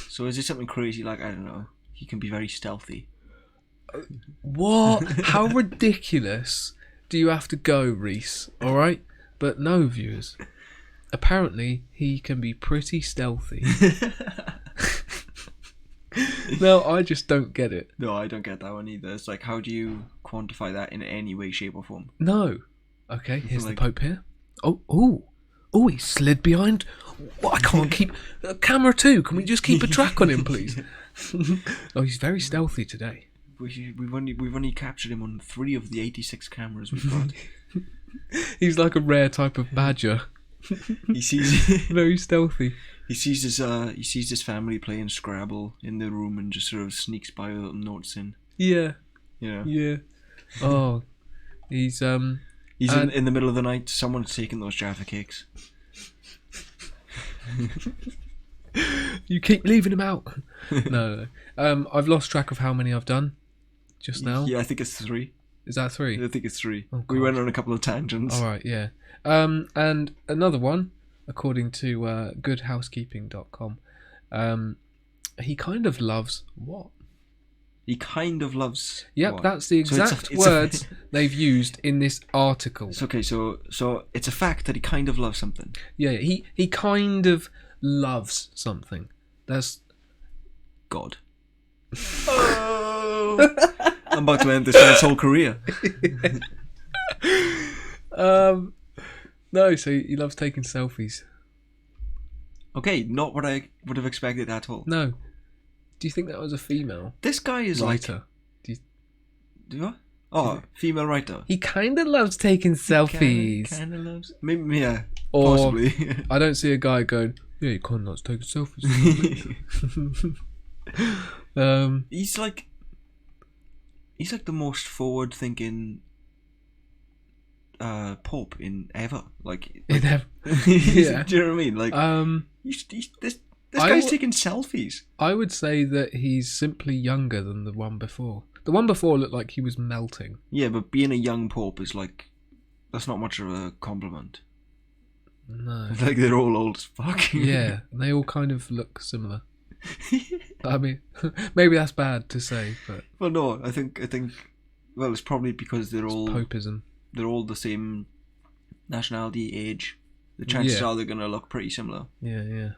So is it something crazy like, I don't know, he can be very stealthy? What? How ridiculous do you have to go, Reese? All right, but no, viewers. Apparently, he can be pretty stealthy. No, I just don't get it. No, I don't get that one either. It's like, how do you quantify that in any way, shape, or form? No. Okay, here's like- the Pope here. Oh, he slid behind. What? I can't keep camera 2. Can we just keep a track on him, please? Oh, he's very stealthy today. We've only captured him on 3 of the 86 cameras we've got. He's like a rare type of badger. He sees Very stealthy. he sees his family playing Scrabble in the room and just sort of sneaks by without them noticing. Yeah. Yeah. Yeah. Oh, he's He's in the middle of the night. Someone's taking those Jaffa cakes. You keep leaving him out. No. I've lost track of how many I've done just now. Yeah, I think it's 3. Is that 3? I think it's 3. Oh, we God. went on a couple of tangents. All right, yeah. And another one, according to goodhousekeeping.com, he kind of loves what? He kind of loves. Yep, what? that's the exact it's words they've used in this article. It's okay, so it's a fact that he kind of loves something. Yeah, he kind of loves something. That's God. Oh! I'm about to end this man's whole career. no. So he loves taking selfies. Okay, not what I would have expected at all. No. Do you think that was a female This guy is writer? like. Do you what? Oh, female writer. He kind of loves taking selfies. Kind of loves. Maybe, yeah. Or- Possibly. I don't see a guy going, yeah, he kind of loves taking selfies. He's like the most forward-thinking Pope in ever. Like Yeah. do you know what I mean? Like, this guy's taking selfies. I would say that he's simply younger than the one before. The one before looked like he was melting. Yeah, but being a young Pope is like, that's not much of a compliment. No. Like, they're all old as fuck. Yeah, and they all kind of look similar. I mean, maybe that's bad to say, but Well, no, I think. Well, it's probably because they're it's all Popism. they're all the same nationality, age. The chances Yeah. are they're gonna look pretty similar. Yeah.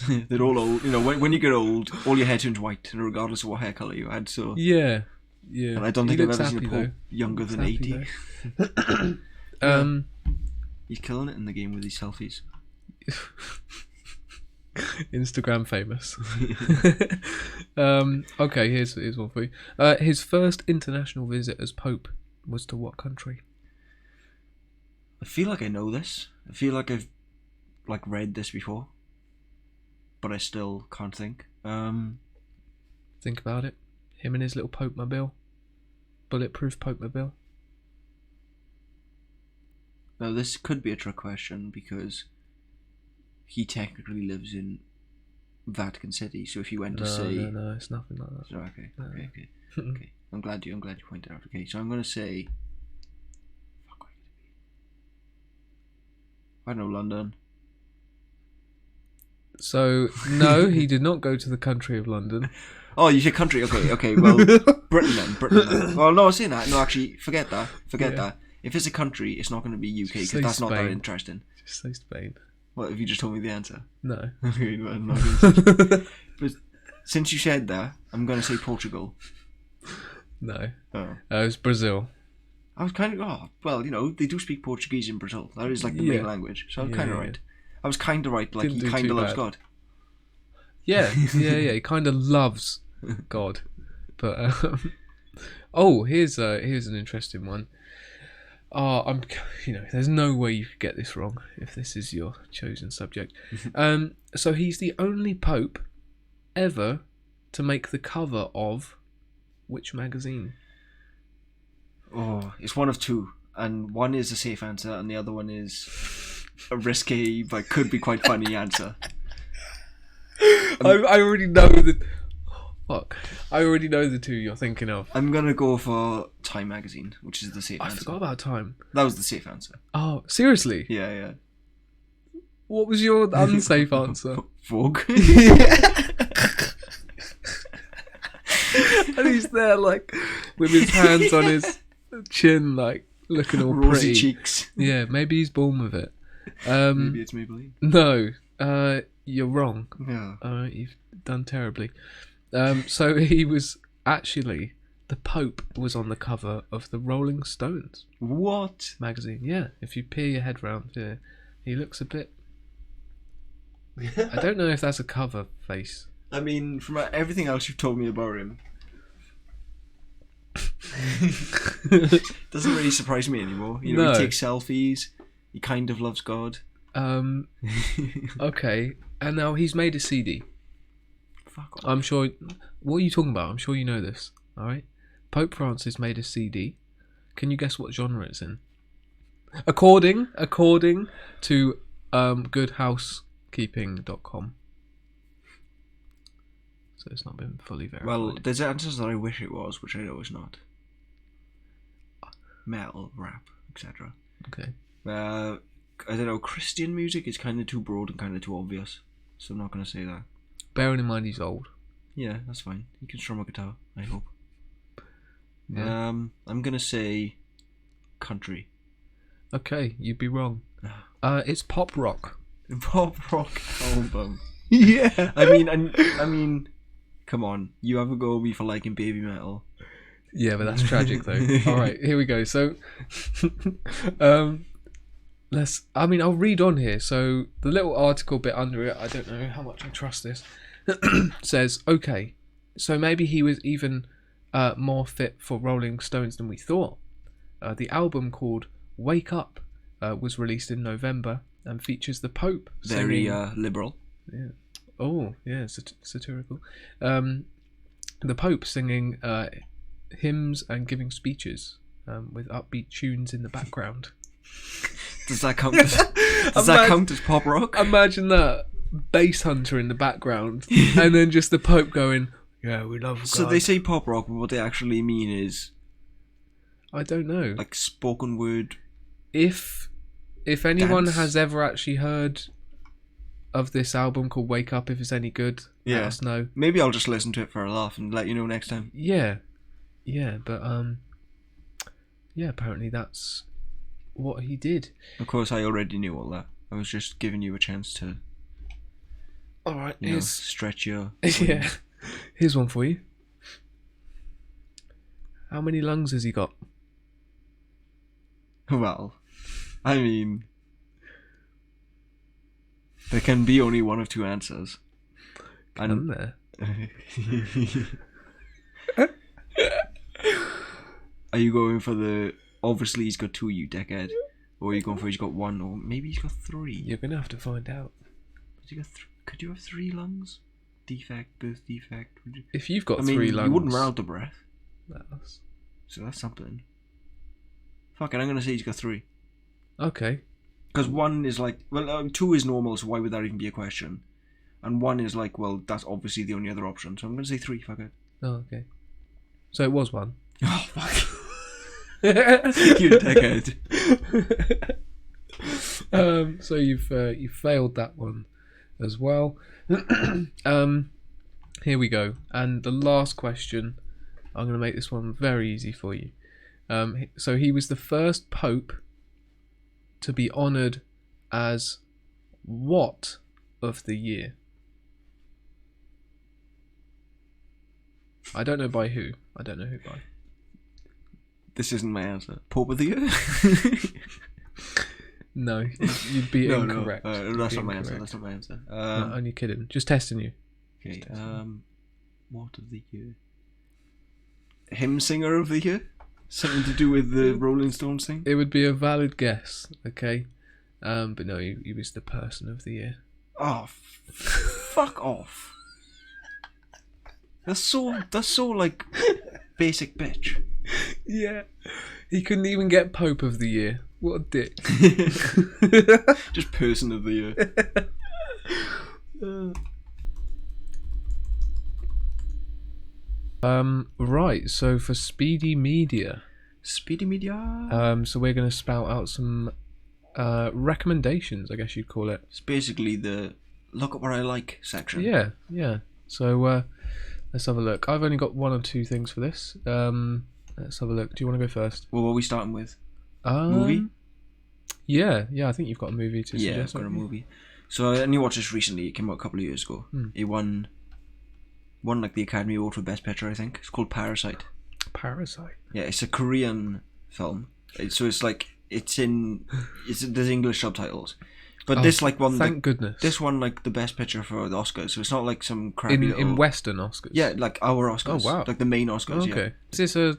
They're all old. You know, when you get old, all your hair turns white, regardless of what hair color you had. So yeah. And I don't think I've ever seen a Pope younger than 80. He's killing it in the game with these selfies. Instagram famous. Okay, here's one for you. His first international visit as Pope was to what country? I feel like I know this. I feel like I've read this before, but I still can't think. Think about it. Him and his little Pope mobile, bulletproof Pope mobile. Now this could be a trick question because he technically lives in Vatican City. So if you went to say no, it's nothing like that. So, okay. Okay. I'm glad you pointed out. Okay, so I'm gonna say. I don't know, London. So no, he did not go to the country of London. Oh, you said country. Okay. Well, Britain then. Well, no, I was saying that. No, actually, forget that. That. If it's a country, it's not going to be UK because that's not that interesting. Just say Spain. What, have you just told me the answer? No. Okay, well, I'm not gonna but since you said that, I'm going to say Portugal. No. Oh. It was Brazil. I was kind of... well, you know, they do speak Portuguese in Brazil. That is like the main language. So I'm kind of right. I was kind of right. Like, he kind of loves God. Yeah. He kind of loves God. But, here's an interesting one. There's no way you could get this wrong if this is your chosen subject. So he's the only Pope ever to make the cover of which magazine? Oh, it's one of two, and one is a safe answer, and the other one is a risky but could be quite funny answer. I already know the. Fuck! I already know the two you're thinking of. I'm gonna go for Time magazine, which is the safe answer. I forgot about Time. That was the safe answer. Oh, seriously? Yeah. What was your unsafe answer? Vogue. And he's there, like, with his hands on his chin, like, looking all rosy pretty. cheeks. Yeah, maybe he's born with it. Maybe it's Maybelline. No, you're wrong. Yeah. You've done terribly. So he was actually, the Pope was on the cover of the Rolling Stones. What? Magazine. Yeah, if you peer your head round here, he looks a bit... I don't know if that's a cover face. I mean, from everything else you've told me about him, doesn't really surprise me anymore. You know, he takes selfies. He kind of loves God. Okay, and now he's made a CD. Fuck off. I'm sure. What are you talking about? I'm sure you know this. All right. Pope Francis made a CD. Can you guess what genre it's in? According to goodhousekeeping.com. So it's not been fully verified. Well, there's answers that I wish it was, which I know is not. Metal, rap, etc. Okay. I don't know. Christian music is kind of too broad and kind of too obvious, so I'm not going to say that. Bearing in mind he's old. Yeah, that's fine. He can strum a guitar, I hope. Yeah. I'm going to say country. Okay, you'd be wrong. It's pop rock. Pop rock album. Yeah. I mean, come on. You have a go at me for liking baby metal. Yeah, but that's tragic though. All right, here we go. So, I'll read on here. So the little article bit under it, I don't know how much I trust this, says, okay, so maybe he was even more fit for Rolling Stones than we thought. The album called Wake Up was released in November and features the Pope very singing, liberal. Yeah. Oh, yeah, satirical. The Pope singing hymns and giving speeches with upbeat tunes in the background. Does that count? Does that count as pop rock? Imagine that bass hunter in the background, and then just the Pope going, "Yeah, we love God." So they say pop rock, but what they actually mean is, I don't know, like spoken word. If anyone Dance. has ever actually heard of this album called Wake Up, if it's any good, let us know. Maybe I'll just listen to it for a laugh and let you know next time. Yeah, but apparently that's what he did. Of course, I already knew all that. I was just giving you a chance to All right, stretch your... yeah. Here's one for you. How many lungs has he got? Well, I mean, there can be only one of two answers. Can there? Are you going for the... Obviously he's got two, you dickhead. Or are you going for he's got one, or maybe he's got three? You're going to have to find out. Could you have three lungs? Defect, birth defect. If you've got three lungs... you wouldn't run out of breath. That's... So that's something. Fuck it, I'm going to say he's got three. Okay. Because one is like... Well, two is normal, so why would that even be a question? And one is like, well, that's obviously the only other option. So I'm going to say three, fuck it. Oh, okay. So it was one. Oh, fuck. You dickhead. So you've failed that one as well. Here we go. And the last question, I'm going to make this one very easy for you. So he was the first pope to be honoured as what of the year? I don't know by who. I don't know who by. This isn't my answer. Pope of the year? No, you'd be incorrect. No, that's not my answer. That's not my answer. No, only kidding. Just testing you. Okay. What of the year? Hymn singer of the year? Something to do with the Rolling Stones thing? It would be a valid guess. Okay. But no, he was the person of the year. Oh, fuck off. That's so like basic bitch. Yeah. He couldn't even get Pope of the year. What a dick. Just person of the year. Right, so for Speedy Media. Speedy Media? So we're going to spout out some recommendations, I guess you'd call it. It's basically the look at what I like section. Yeah. So let's have a look. I've only got one or two things for this. Let's have a look. Do you want to go first? Well, what are we starting with? Movie? Yeah, I think you've got a movie to suggest. Yeah, I've got a movie. So I only watched this recently. It came out a couple of years ago. It won like the Academy Award for Best Picture, I think. It's called Parasite. Parasite? Yeah, it's a Korean film. So it's like, there's English subtitles. But this like won... Thank goodness. This won like the Best Picture for the Oscars, so it's not like some crappy in Western Oscars? Yeah, like our Oscars. Oh, wow. Like the main Oscars, okay. Is this a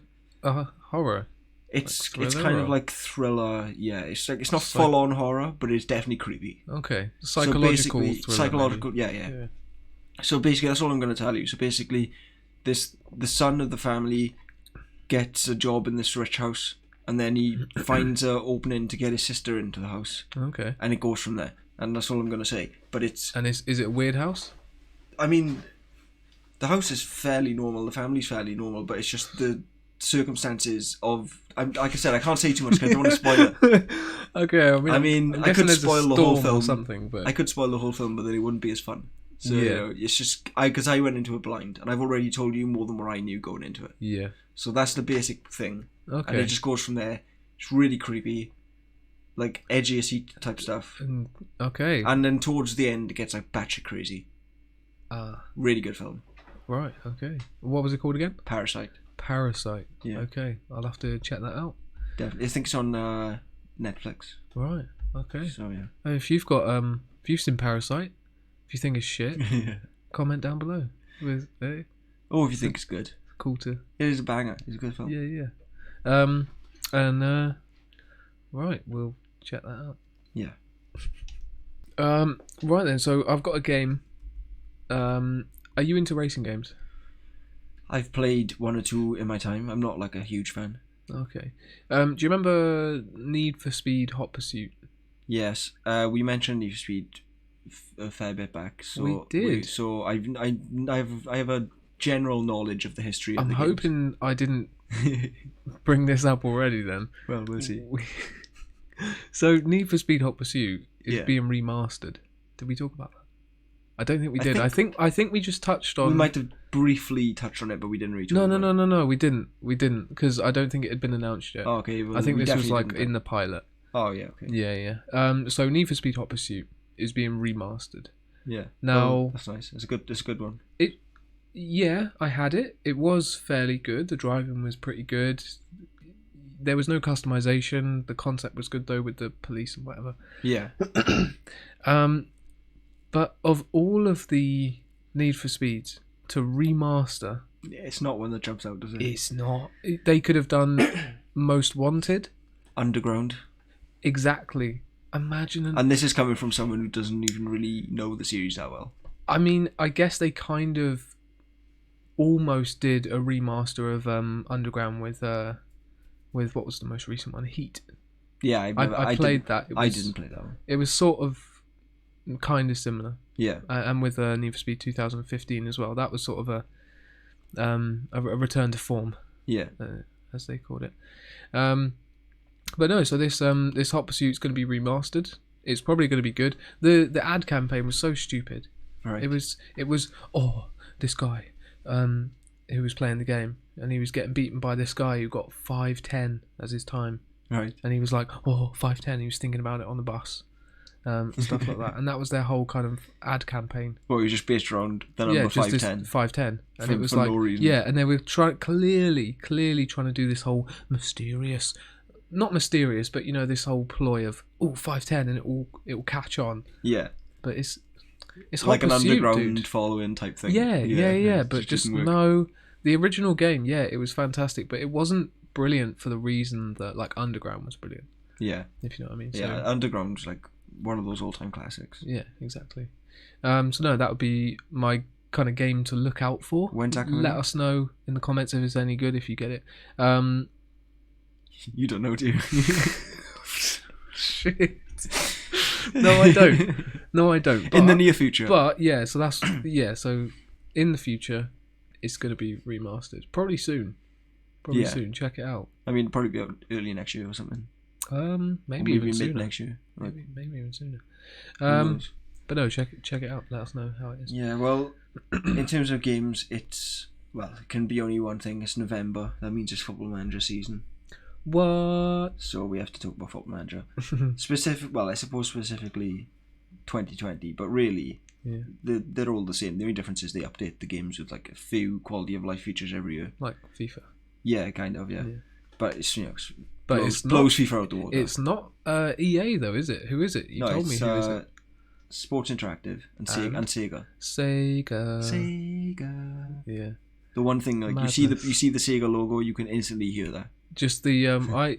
horror? It's like kind of like thriller, yeah. It's like, it's not full on horror, but it's definitely creepy. Okay. Psychological thriller. Psychological, yeah. So basically, that's all I'm going to tell you. So basically, the son of the family gets a job in this rich house, and then he finds an opening to get his sister into the house. Okay. And it goes from there. And that's all I'm going to say. But it's... And is it a weird house? I mean, the house is fairly normal, the family's fairly normal, but it's just the circumstances of... like I said, I can't say too much because I don't want to spoil it. Okay, I mean I could spoil the whole film. Or something, but... I could spoil the whole film, but then it wouldn't be as fun. So, it's just... Because I went into it blind, and I've already told you more than what I knew going into it. Yeah. So that's the basic thing. Okay. And it just goes from there. It's really creepy. Like, edgy type stuff. Okay. And then towards the end, it gets like batshit crazy. Really good film. Right, okay. What was it called again? Parasite. Yeah. Okay, I'll have to check that out. Definitely. I think it's on Netflix. Right, okay. So, yeah. If you've seen Parasite, if you think it's shit, comment down below. Or if you think it's good. Cool to... It is a banger. It's a good film. Yeah. Right, we'll check that out. Yeah. Right then, so I've got a game. Are you into racing games? I've played one or two in my time. I'm not like a huge fan. Okay. Do you remember Need for Speed Hot Pursuit? Yes. We mentioned Need for Speed a fair bit back. So we did. So I have a general knowledge of the history of the games. I'm hoping I didn't bring this up already then. Well, we'll see. So Need for Speed Hot Pursuit is being remastered. Did we talk about that? I don't think we did. I think we just touched on... We might have briefly touched on it, but we didn't really talk about it. No, we didn't, because I don't think it had been announced yet. Oh, okay. Well, I think this was like in the pilot. Oh, yeah, okay. Yeah. So Need for Speed Hot Pursuit is being remastered. Yeah. Now, oh, that's nice. It's a good one. Yeah, I had it. It was fairly good. The driving was pretty good. There was no customization. The concept was good though, with the police and whatever. Yeah. But of all of the Need for Speeds to remaster, it's not one that jumps out, does it? It's not. They could have done Most Wanted. Underground. Exactly. Imagine. And this is coming from someone who doesn't even really know the series that well. I mean, I guess they kind of almost did a remaster of Underground with what was the most recent one? Heat. Yeah, I played that. I didn't play that one. It was sort of kind of similar. Yeah. And with Need for Speed 2015 as well. That was sort of a return to form. Yeah. As they called it. But no, so this Hot Pursuit's going to be remastered. It's probably going to be good. The ad campaign was so stupid. Right. It was this guy who was playing the game, and he was getting beaten by this guy who got 5:10 as his time. Right. And he was like, 5:10. He was thinking about it on the bus. Stuff like that. And that was their whole kind of ad campaign. Well, you just based around the number 5:10. 5:10. And it was for like, no reason. yeah, and they were clearly trying to do this whole mysterious, not mysterious, but this whole ploy of 5:10 and it will catch on. Yeah. But it's like Hot an Pursuit, underground dude. following type thing. Yeah. But just no, the original game, yeah, it was fantastic, but it wasn't brilliant for the reason that like Underground was brilliant. Yeah. If you know what I mean. Yeah, so, Underground's like one of those all-time classics. Yeah, exactly. So no, that would be my kind of game to look out for. When's that coming Let out? us know in the comments if it's any good, if you get it. You don't know, do you? Shit. No, I don't. In the near future. But yeah, so that's so in the future it's going to be remastered. Probably soon. Soon. Check it out. I mean, probably be out early next year or something. Maybe even mid sooner. next year. Maybe even sooner. But no, check it out. Let us know how it is. Yeah, well, in terms of games, it can be only one thing. It's November. That means it's Football Manager season. What? So we have to talk about Football Manager. I suppose specifically 2020, but really, they're all the same. The only difference is they update the games with like a few quality of life features every year. Like FIFA. Yeah, kind of, yeah. But it's blows FIFA out the water. It's not EA though, is it? Who is it? You told me who is it? Sports Interactive and Sega. Sega. Yeah. The one thing, like Madness. you see the Sega logo, you can instantly hear that. Just the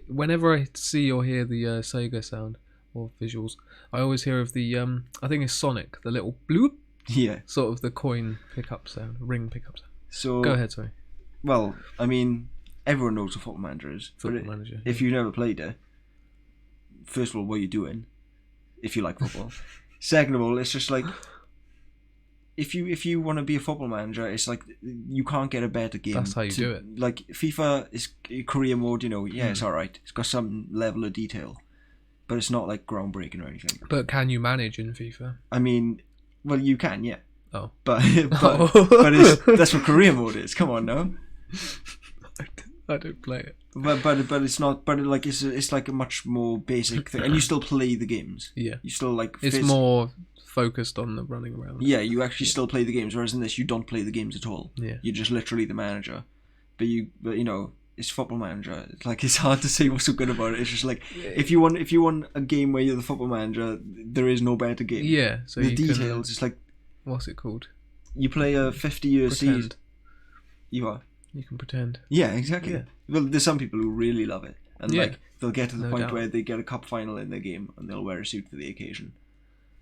whenever I see or hear the Sega sound or visuals, I always hear of the I think it's Sonic, the little bloop. Yeah. Sort of the coin pickup sound, ring pickup sound. So go ahead, sorry. Well, I mean, everyone knows what Football Manager is. Football Manager. If you've never played it, first of all, what are you doing? If you like football. Second of all, it's just like if you want to be a football manager, it's like you can't get a better game. That's how you do it. Like FIFA is career mode, it's alright. It's got some level of detail, but it's not like groundbreaking or anything. But can you manage in FIFA? I mean, well, you can, yeah. Oh, but that's what career mode is. Come on, no. I don't play it. But it's not. But it's like a much more basic thing, and you still play the games. Yeah. You still like. It's more focused on the running around. Yeah, you actually still play the games, whereas in this you don't play the games at all. Yeah. You're just literally the manager. But it's Football Manager. It's hard to say what's so good about it. It's just like if you want a game where you're the football manager, there is no better game. Yeah. So the details. It's like. What's it called? You play a 50-year season. You are. You can pretend. Yeah, exactly. Yeah. Well, there's some people who really love it, and they'll get to the point doubt. where they get a cup final in their game, and they'll wear a suit for the occasion.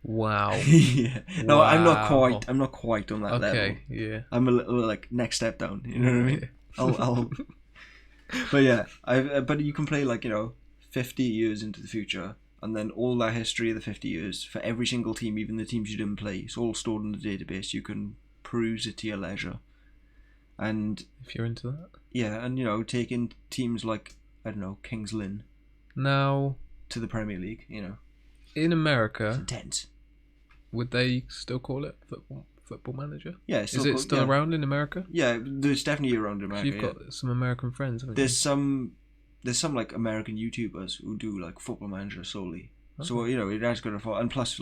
Wow. Yeah. No, wow. I'm not quite on that level. Okay. Yeah. I'm a little like next step down. You know what I mean? I'll. But yeah, but you can play 50 years into the future, and then all that history of the 50 years for every single team, even the teams you didn't play, it's all stored in the database. You can peruse it to your leisure. And if you're into that, yeah, and taking teams like Kings Lynn now to the Premier League, in America, it's intense. Would they still call it Football Manager? Yeah, is it still around in America? Yeah, there's definitely around in America. You've got some American friends, haven't there's some like American YouTubers who do like Football Manager solely. Okay. So it has got a fall, and plus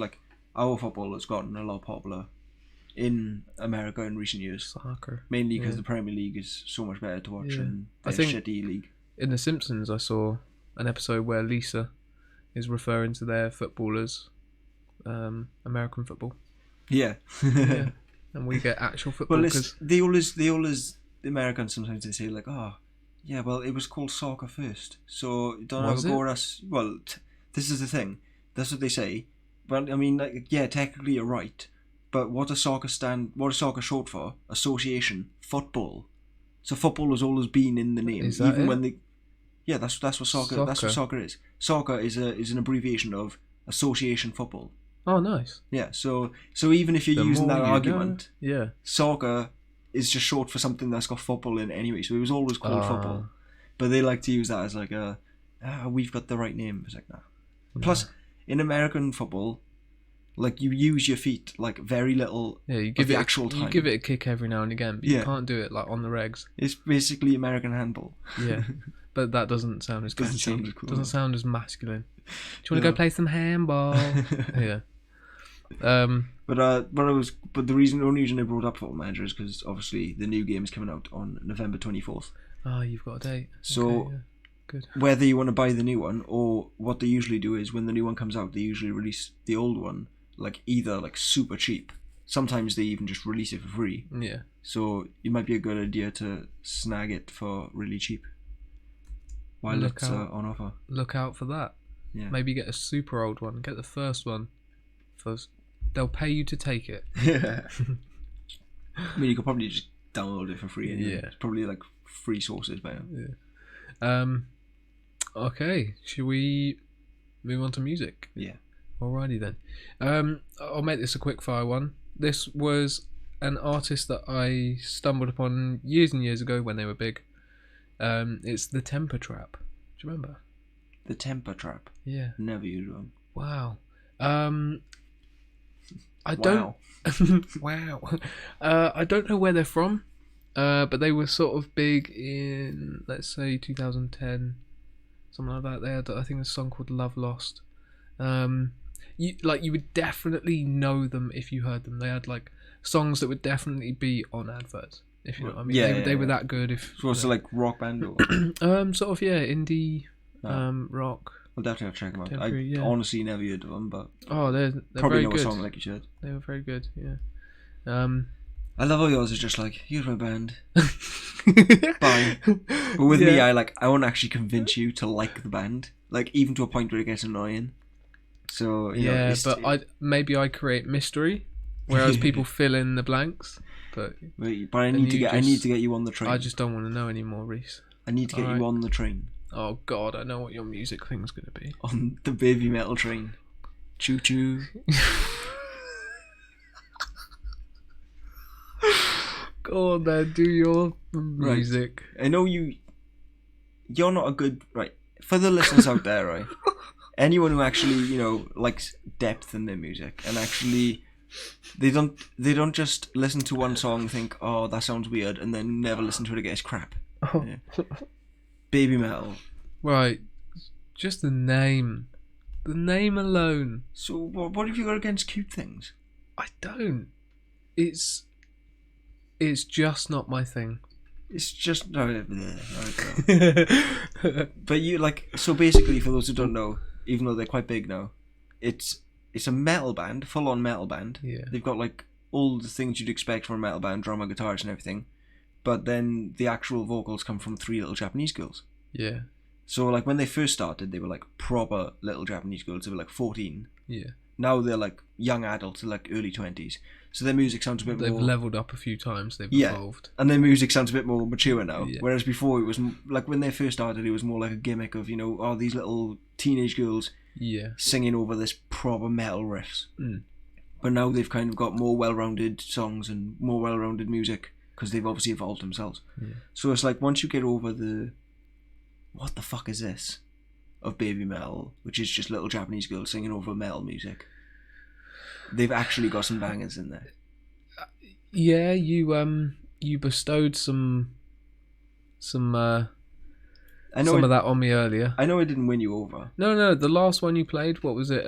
our football has gotten a lot popular in America in recent years. Soccer. Mainly because the Premier League is so much better to watch than their shitty league. In The Simpsons, I saw an episode where Lisa is referring to their footballers, American football. Yeah. Yeah. And we get actual football. Well, they always, the Americans sometimes they say like, oh, yeah, well, it was called soccer first, so don't have a go at us. Well, this is the thing. That's what they say. But I mean, like, yeah, technically you're right. But what does soccer short for? Association football. So football has always been in the name, even when they. Yeah, that's what soccer. That's what soccer is. Soccer is an abbreviation of association football. Oh, nice. Yeah, so even if you're using that argument, soccer is just short for something that's got football in it anyway. So it was always called football, but they like to use that as like we've got the right name. It's like nah. Plus, in American football, like you use your feet like very little. Yeah, you give it actual time. You give it a kick every now and again, but you can't do it like on the regs. It's basically American handball. Yeah, but that doesn't sound as catchy. Cool. Doesn't sound as masculine. Do you want to go play some handball? Yeah. But the only reason I brought up Football Manager is because obviously the new game is coming out on November 24th. Oh, you've got a date. So good. Whether you want to buy the new one or what they usually do is when the new one comes out, they usually release the old one like either like super cheap. Sometimes they even just release it for free. Yeah. So it might be a good idea to snag it for really cheap while it's on offer. Look out for that. Yeah. Maybe get a super old one. Get the first one. They'll pay you to take it. Yeah. I mean, you could probably just download it for free. Anyway. Yeah. It's probably like free sources by now. Yeah. Okay. Should we move on to music? Yeah. Alrighty then. I'll make this a quick fire one. This was an artist that I stumbled upon years and years ago when they were big. It's the Temper Trap. Do you remember? The Temper Trap? Yeah. Never used one. Wow. I don't. Wow. I don't know where they're from, but they were sort of big in, let's say, 2010, something like that. They had, I think, a song called "Love Lost." You would definitely know them if you heard them. They had like songs that would definitely be on adverts. If you know what I mean. They were that good. If so, it's like rock band or sort of indie, rock. I'll definitely have to check them out. I honestly never heard of them, but they're probably very know good. a song like you said. They were very good. Yeah. I love how yours is just like, here's my band. Bye. But with me, I won't actually convince you to like the band, like even to a point where it gets annoying. So maybe I create mystery, whereas people fill in the blanks. But I need to get you on the train. I just don't want to know anymore, Reese. I need to get you on the train. Oh God, I know what your music thing's gonna be. On the baby metal train. Choo choo. Go on then, do your music. Right. I know you're not a good for the listeners out there, right? Anyone who actually, likes depth in their music and actually they don't just listen to one song and think, oh, that sounds weird, and then never listen to it again. It's crap. Oh. Yeah. Baby metal. Right. Just the name. The name alone. So what have you got against cute things? I don't. It's just not my thing. It's just no. But you so basically, for those who don't know, even though they're quite big now, it's a metal band, full on metal band. Yeah. They've got all the things you'd expect from a metal band, drummer, guitars and everything. But then the actual vocals come from 3 little Japanese girls. Yeah. So when they first started, they were proper little Japanese girls. They were 14. Yeah. Now they're young adults, they're early 20s. So their music sounds a bit more... They've leveled up a few times, they've evolved. And their music sounds a bit more mature now. Yeah. Whereas before it was, when they first started, it was more like a gimmick of, these little teenage girls singing over this proper metal riffs. Mm. But now they've kind of got more well-rounded songs and more well-rounded music because they've obviously evolved themselves. Yeah. So it's once you get over the... What the fuck is this? Of baby metal, which is just little Japanese girls singing over metal music. They've actually got some bangers in there. Yeah, you bestowed some of that on me earlier. I know I didn't win you over. No, the last one you played, what was it?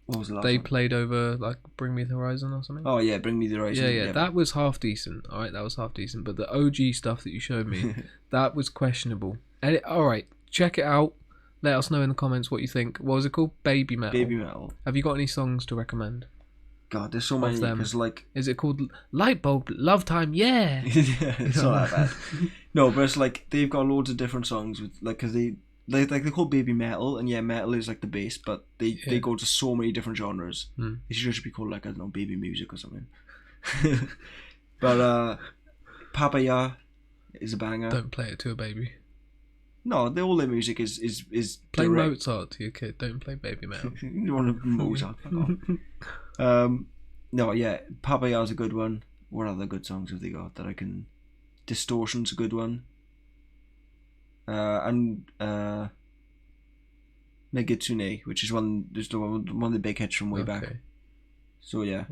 What was the last They one? played over like Bring Me the Horizon or something. Oh yeah, Bring Me the Horizon. Yeah, that was half decent. All right, that was half decent. But the OG stuff that you showed me, that was questionable. And all right, check it out. Let us know in the comments what you think. What was it called? Baby Metal. Baby Metal. Have you got any songs to recommend? God, there's so many. Because like, is it called Light Bulb Love Time? Yeah. Yeah, it's not that bad. No, but it's like they've got loads of different songs with like because they're called Baby Metal, and yeah, metal is like the base, but they go to so many different genres. It should just be called like, I don't know, baby music or something. But Papaya is a banger. Don't play it to a baby. No, all their music is play direct. Mozart to your kid. Don't play Baby Metal. You want to Mozart? No, yeah, Papaya's a good one. What other good songs have they got that I can? Distortion's a good one. And Megitsune, which is one of the big hits from way back. So yeah,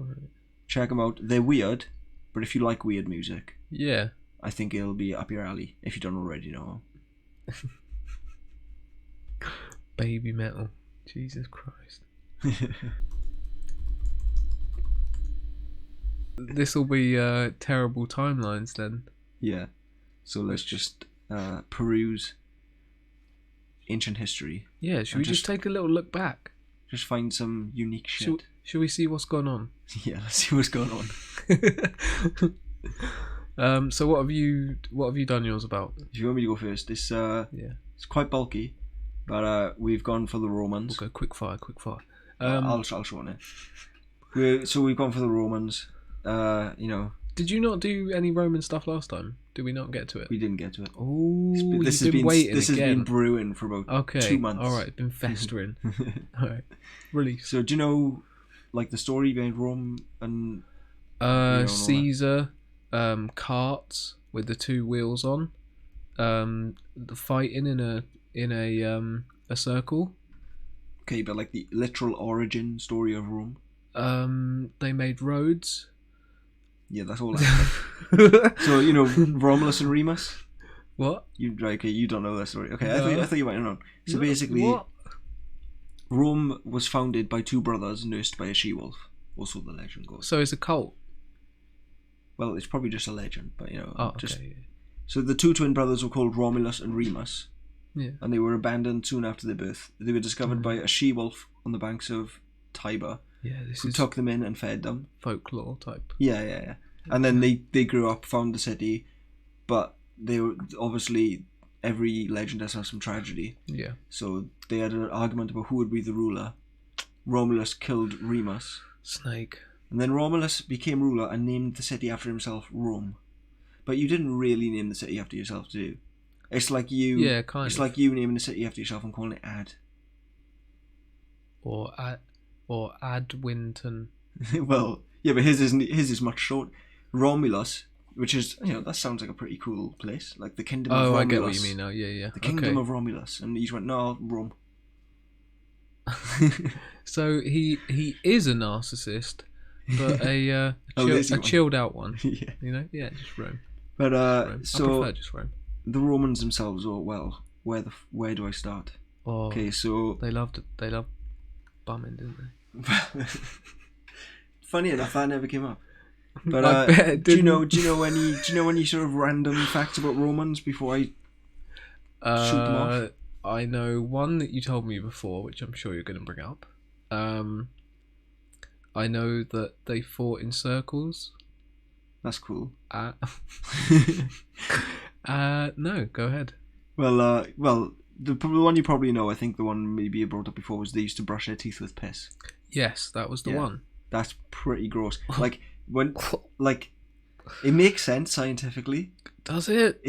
check them out. They're weird, but if you like weird music, yeah, I think it'll be up your alley if you don't already know. Baby Metal, Jesus Christ. This will be terrible timelines then. Yeah, so let's just peruse ancient history. Yeah, should we just take a little look back? Just find some unique shit. Should we see what's going on? Yeah, let's see what's going on. So what have you done yours about? If you want me to go first, it's quite bulky, but we've gone for the Romans. We'll go quick fire. I'll show on it. So we've gone for the Romans. Did you not do any Roman stuff last time? Did we not get to it? We didn't get to it. Oh, this has been brewing for about 2 months. All right, it's been festering. All right, release. So do you know, like, the story behind Rome and Caesar, carts with the 2 wheels on, the fighting in a circle. Okay, but like the literal origin story of Rome. They made roads. Yeah, that's all I have. So, Romulus and Remus? What? You don't know that story. Okay, No. I thought you might have known. So basically, what? Rome was founded by 2 brothers nursed by a she-wolf. Also the legend goes. So it's a cult? Well, it's probably just a legend, but okay. So the 2 twin brothers were called Romulus and Remus. Yeah. And they were abandoned soon after their birth. They were discovered by a she-wolf on the banks of Tiber. Yeah, who took them in and fed them. Folklore type. Yeah. And then they grew up, found the city, but they were obviously, every legend has some tragedy. Yeah. So they had an argument about who would be the ruler. Romulus killed Remus. Snake. And then Romulus became ruler and named the city after himself, Rome. But you didn't really name the city after yourself, do you? It's like you. Yeah, kind of. It's like you naming the city after yourself and calling it Ad. Or Adwinton. Well, yeah, but his is much short. Romulus, which is, that sounds like a pretty cool place, like the kingdom of Romulus. Oh, I get what you mean now. Yeah. The kingdom of Romulus, and he just went, no, Rome. So he is a narcissist, but a chilled out one. Yeah. Yeah, just Rome. But Rome. so I prefer just Rome. The Romans themselves, where do I start? Oh, okay, so they loved bumming, didn't they? Funny enough, that never came up. But do you know any sort of random facts about Romans before I shoot them off? I know one that you told me before, which I'm sure you're going to bring up. I know that they fought in circles. That's cool. No, go ahead. Well, the one you probably know, I think the one maybe you brought up before, was they used to brush their teeth with piss. Yes, that was the one. That's pretty gross. It makes sense scientifically. Does it?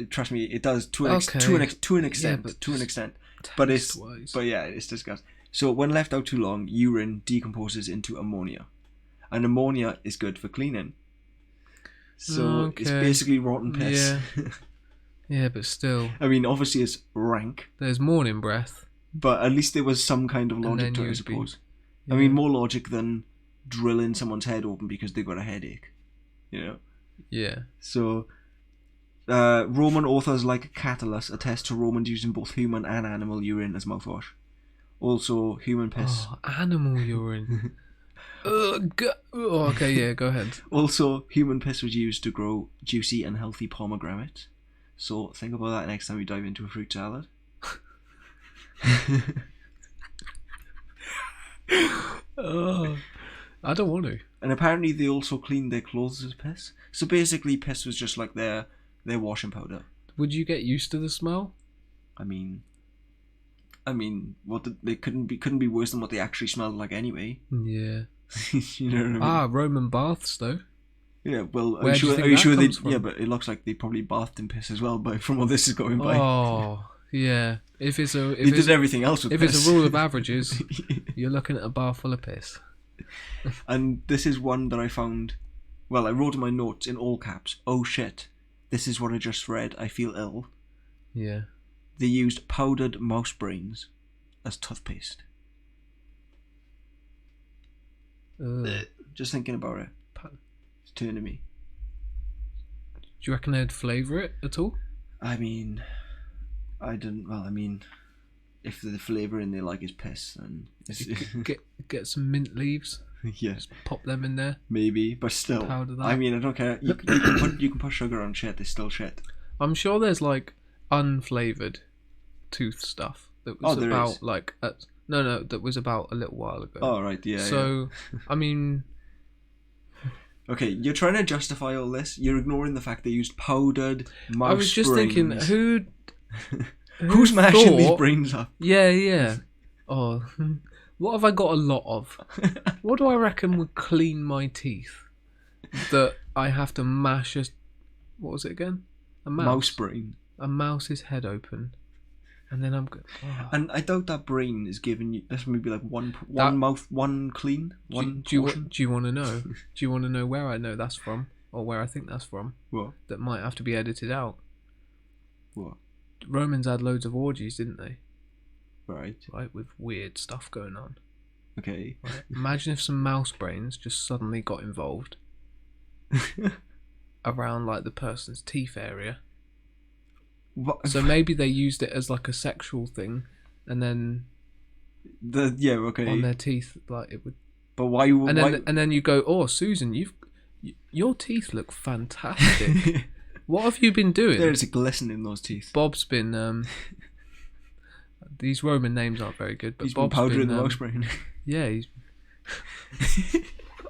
Trust me, it does to an extent. But it's disgusting. So when left out too long, urine decomposes into ammonia, and ammonia is good for cleaning. So it's basically rotten piss. Yeah. Yeah, but still. I mean, obviously it's rank. There's morning breath. But at least there was some kind of logic to it, I suppose. I mean, more logic than drilling someone's head open because they got a headache. Yeah. So, Roman authors like Catullus attest to Romans using both human and animal urine as mouthwash. Also, human piss. Oh, animal urine. Okay, yeah, go ahead. Also, human piss was used to grow juicy and healthy pomegranates. So think about that next time you dive into a fruit salad. I don't want to. And apparently they also cleaned their clothes with piss. So basically piss was just like their washing powder. Would you get used to the smell? I mean, they couldn't be worse than what they actually smelled like anyway. Yeah. You know what I mean? Roman baths though. Yeah, well, Where do you think that comes from? Yeah, but it looks like they probably bathed in piss as well, from what this is going by. Oh, yeah. They did everything else with piss. If it's a rule of averages, you're looking at a bar full of piss. And this is one that I found. Well, I wrote in my notes in all caps. Oh shit! This is what I just read. I feel ill. Yeah. They used powdered mouse brains as toothpaste. Just thinking about it. It's turning me. Do you reckon they'd flavour it at all? I mean, I didn't. Well, I mean, if the flavouring they like is piss, then get some mint leaves. Yeah. Just pop them in there. Maybe, but still. Powder that. I mean, I don't care. You can put sugar on shit. It's still shit. I'm sure there's like unflavoured tooth stuff that was about is. like no, that was about a little while ago. Oh right, yeah. So, yeah. I mean. Okay, you're trying to justify all this. You're ignoring the fact they used powdered mouse brains. I was just thinking, who's mashing these brains up? Yeah. Oh, what have I got a lot of? What do I reckon would clean my teeth? That I have to mash what was it again? A mouse brain. A mouse's head open, and then I'm good. Oh. And I doubt that brain is giving you. That's maybe like one mouth, one clean, one. Do you want to know? Do you want to know where I know that's from, or where I think that's from? What? That might have to be edited out. What? Romans had loads of orgies, didn't they? Right, with weird stuff going on. Okay. Right. Imagine if some mouse brains just suddenly got involved around like the person's teeth area. What? So maybe they used it as like a sexual thing, and then on their teeth, like it would. But why? And then you go, oh, Susan, your teeth look fantastic. What have you been doing? There's a glisten in those teeth. Bob's been these Roman names aren't very good, but he's Bob's been powdering the mouse brain. Yeah, he's.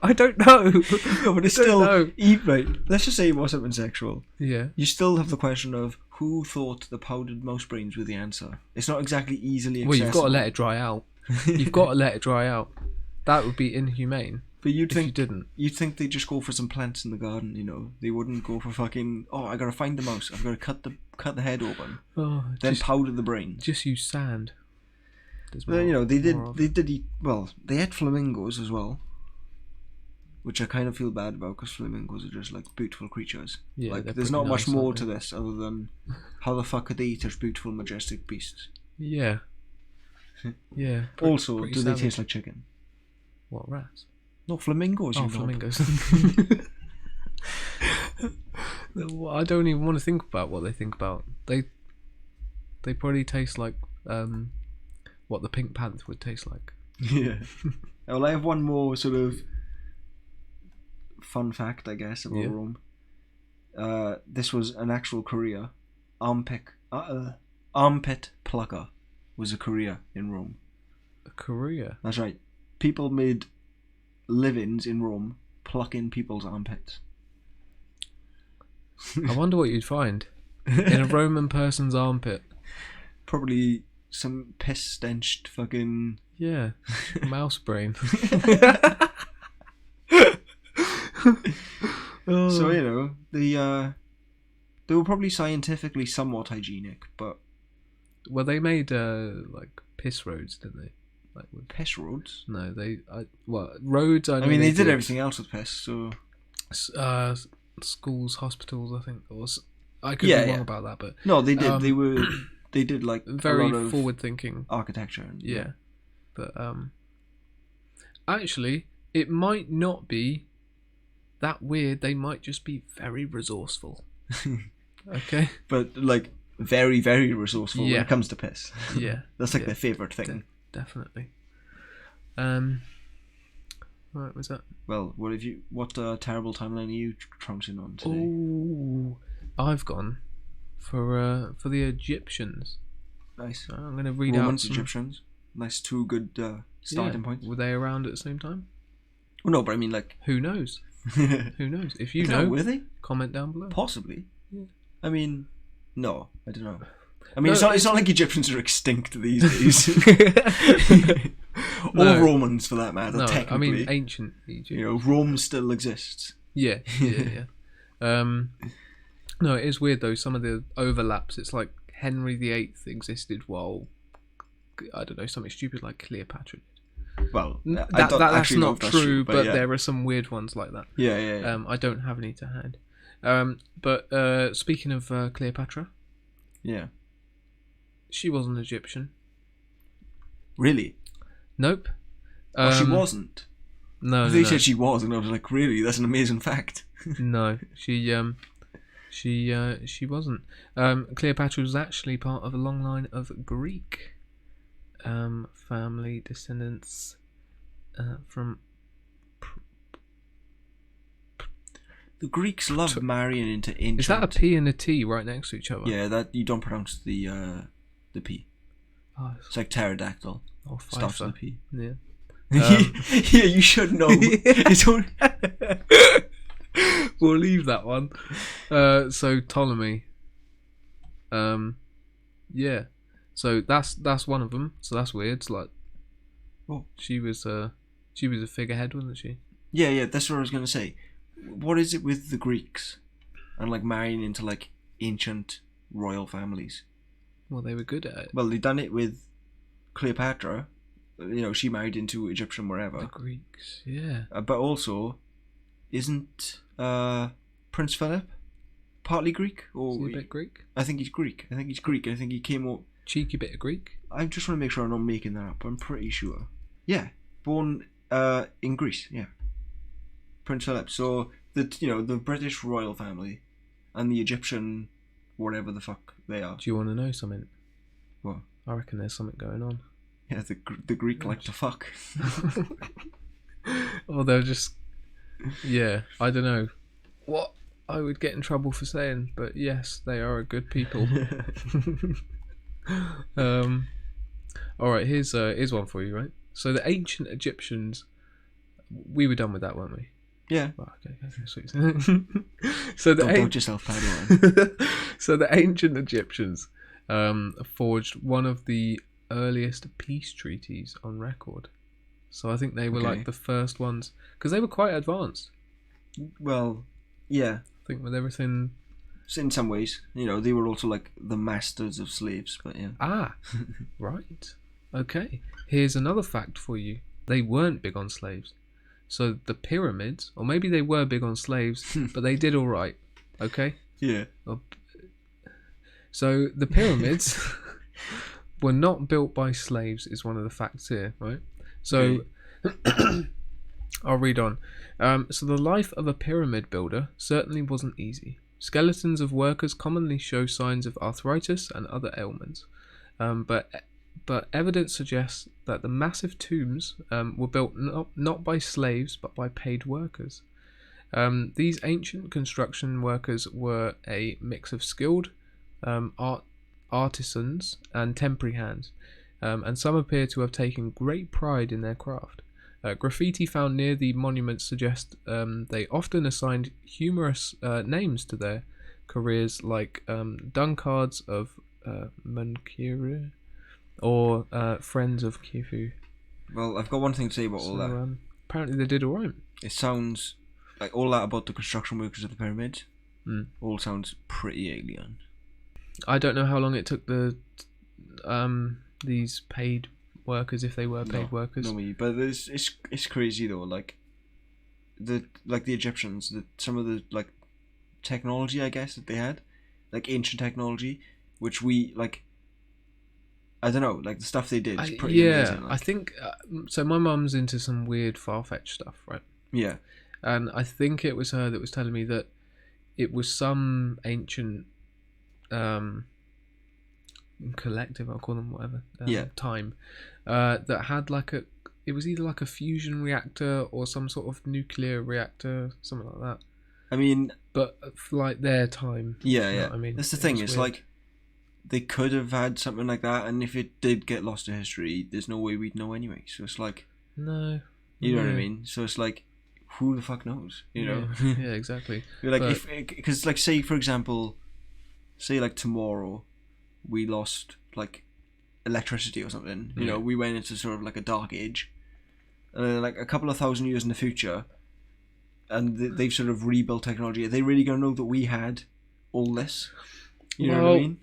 I don't know. No, but it's still right. Let's just say it was something sexual. Yeah. You still have the question of who thought the powdered mouse brains were the answer. It's not exactly easily accessible. Well, you've got to let it dry out. You've got to let it dry out. That would be inhumane. But you didn't. You'd think they'd just go for some plants in the garden, you know. They wouldn't go for fucking. Oh, I gotta find the mouse. I've got to cut the head open. Oh, then powder the brain. Just use sand. Well, you know, they did eat. Well, they ate flamingos as well, which I kind of feel bad about because flamingos are just like beautiful creatures. Yeah, like there's not much more to this other than how the fuck could they eat such beautiful, majestic beasts? Yeah. Yeah. Also, do they taste like chicken? What, rats? No, flamingos. Oh, flamingos. I don't even want to think about what they think about. They probably taste like what the Pink Panther would taste like. Yeah. Well, I have one more sort of fun fact, I guess, about Rome. This was an actual career. Armpit plucker was a career in Rome. A career? That's right. People made livings in Rome plucking people's armpits. I wonder what you'd find in a Roman person's armpit. Probably some piss stenched fucking mouse brain. So you know they were probably scientifically somewhat hygienic, but they made like piss roads, didn't they? Like with piss roads? No, roads. I mean, they did everything else with piss. So schools, hospitals. I think I could be wrong about that, but no, they did. They did like very a lot of forward-thinking architecture. And, but actually, it might not be that weird. They might just be very resourceful. Okay, but like very, very resourceful when it comes to piss. Yeah, that's like their favorite thing. definitely. Right, was that? Well, what terrible timeline are you trouncing on today? Oh, I've gone for the Egyptians. Nice. I'm going to read Romans, out some... Egyptians. Nice, two good starting points. Were they around at the same time? Well, no, but I mean, like... Who knows? Who knows? If you know, were they? comment down below. Possibly. Yeah. I mean, no, I don't know. I No, mean, it's not like Egyptians are extinct these days. No. Or Romans, for that matter, No, technically. I mean ancient Egypt. You know, Rome still exists. Yeah. No, it is weird though. Some of the overlaps. It's like Henry VIII existed while, I don't know, something stupid like Cleopatra did. Well, that's not true, but yeah. there are some weird ones like that. Yeah. I don't have any to hand. But speaking of Cleopatra, yeah, she wasn't Egyptian. Really? Nope. She wasn't. No, they said she was, and I was like, really? That's an amazing fact. No, she wasn't. Cleopatra was actually part of a long line of Greek family descendants from. The Greeks loved marrying into ancient. Is that a P and a T right next to each other? Yeah, that you don't pronounce the P. Oh, it's like pterodactyl. Starts with a P. Yeah. Yeah, you should know. It's only... We'll leave that one. So Ptolemy. Yeah. So that's one of them. So that's weird. It's like, oh, she was a figurehead, wasn't she? Yeah. That's what I was gonna say. What is it with the Greeks and like marrying into like ancient royal families? Well, they were good at it. Well, they done it with Cleopatra. You know, she married into Egyptian wherever. The Greeks, yeah. But also, isn't Prince Philip partly Greek? Or is he a bit Greek? I think he's Greek. I think he came up. Cheeky bit of Greek. I just want to make sure I'm not making that up. I'm pretty sure. Yeah, born in Greece. Yeah, Prince Philip. So the British royal family and the Egyptian, whatever the fuck they are. Do you want to know something? What? I reckon there's something going on. Yeah, the Greek like to fuck. Or they're just... Yeah, I don't know what I would get in trouble for saying, but yes, they are a good people. Alright, here's one for you, right? So the ancient Egyptians... We were done with that, weren't we? Yeah. Oh, okay, sweet. So don't doubt yourself, Padawan. So the ancient Egyptians forged one of the earliest peace treaties on record. So I think they were like the first ones, because they were quite advanced. Well, yeah. I think with everything... In some ways, they were also like the masters of slaves, but yeah. Ah, right. Okay. Here's another fact for you. They weren't big on slaves. So the pyramids, or maybe they were big on slaves, but they did all right. Okay? Yeah. So the pyramids were not built by slaves, is one of the facts here, right? So I'll read on. So the life of a pyramid builder certainly wasn't easy. Skeletons of workers commonly show signs of arthritis and other ailments, but evidence suggests that the massive tombs were built not by slaves but by paid workers. These ancient construction workers were a mix of skilled artisans and temporary hands, and some appear to have taken great pride in their craft. Graffiti found near the monuments suggest they often assigned humorous names to their careers, like Dunkards of Munkiri or Friends of Khufu. Well, I've got one thing to say about all that. Apparently they did alright. It sounds like all that about the construction workers of the pyramids all sounds pretty alien. I don't know how long it took these paid workers, if they were paid workers. No, but it's crazy though. Like the Egyptians, some of the like technology, I guess, that they had, like ancient technology, which we like. I don't know, like the stuff they did is pretty amazing. Like. I think so. My mum's into some weird, far-fetched stuff, right? Yeah, and I think it was her that was telling me that it was some ancient collective, I'll call them whatever, Yeah. time, that had like it was either like a fusion reactor or some sort of nuclear reactor, something like that. I mean, but for like their time. Yeah, you know yeah. what I mean, That's the thing. was It's weird. like they could have had something like that, and if it did get lost to history, there's no way we'd know anyway. So it's like, no, you know what I mean. So it's like, who the fuck knows? You know? Yeah, exactly. Like if, because like say for example, say like tomorrow, we lost like electricity or something. You know, we went into sort of like a dark age, and then like a couple of thousand years in the future, and they've sort of rebuilt technology. Are they really gonna know that we had all this? You know what I mean?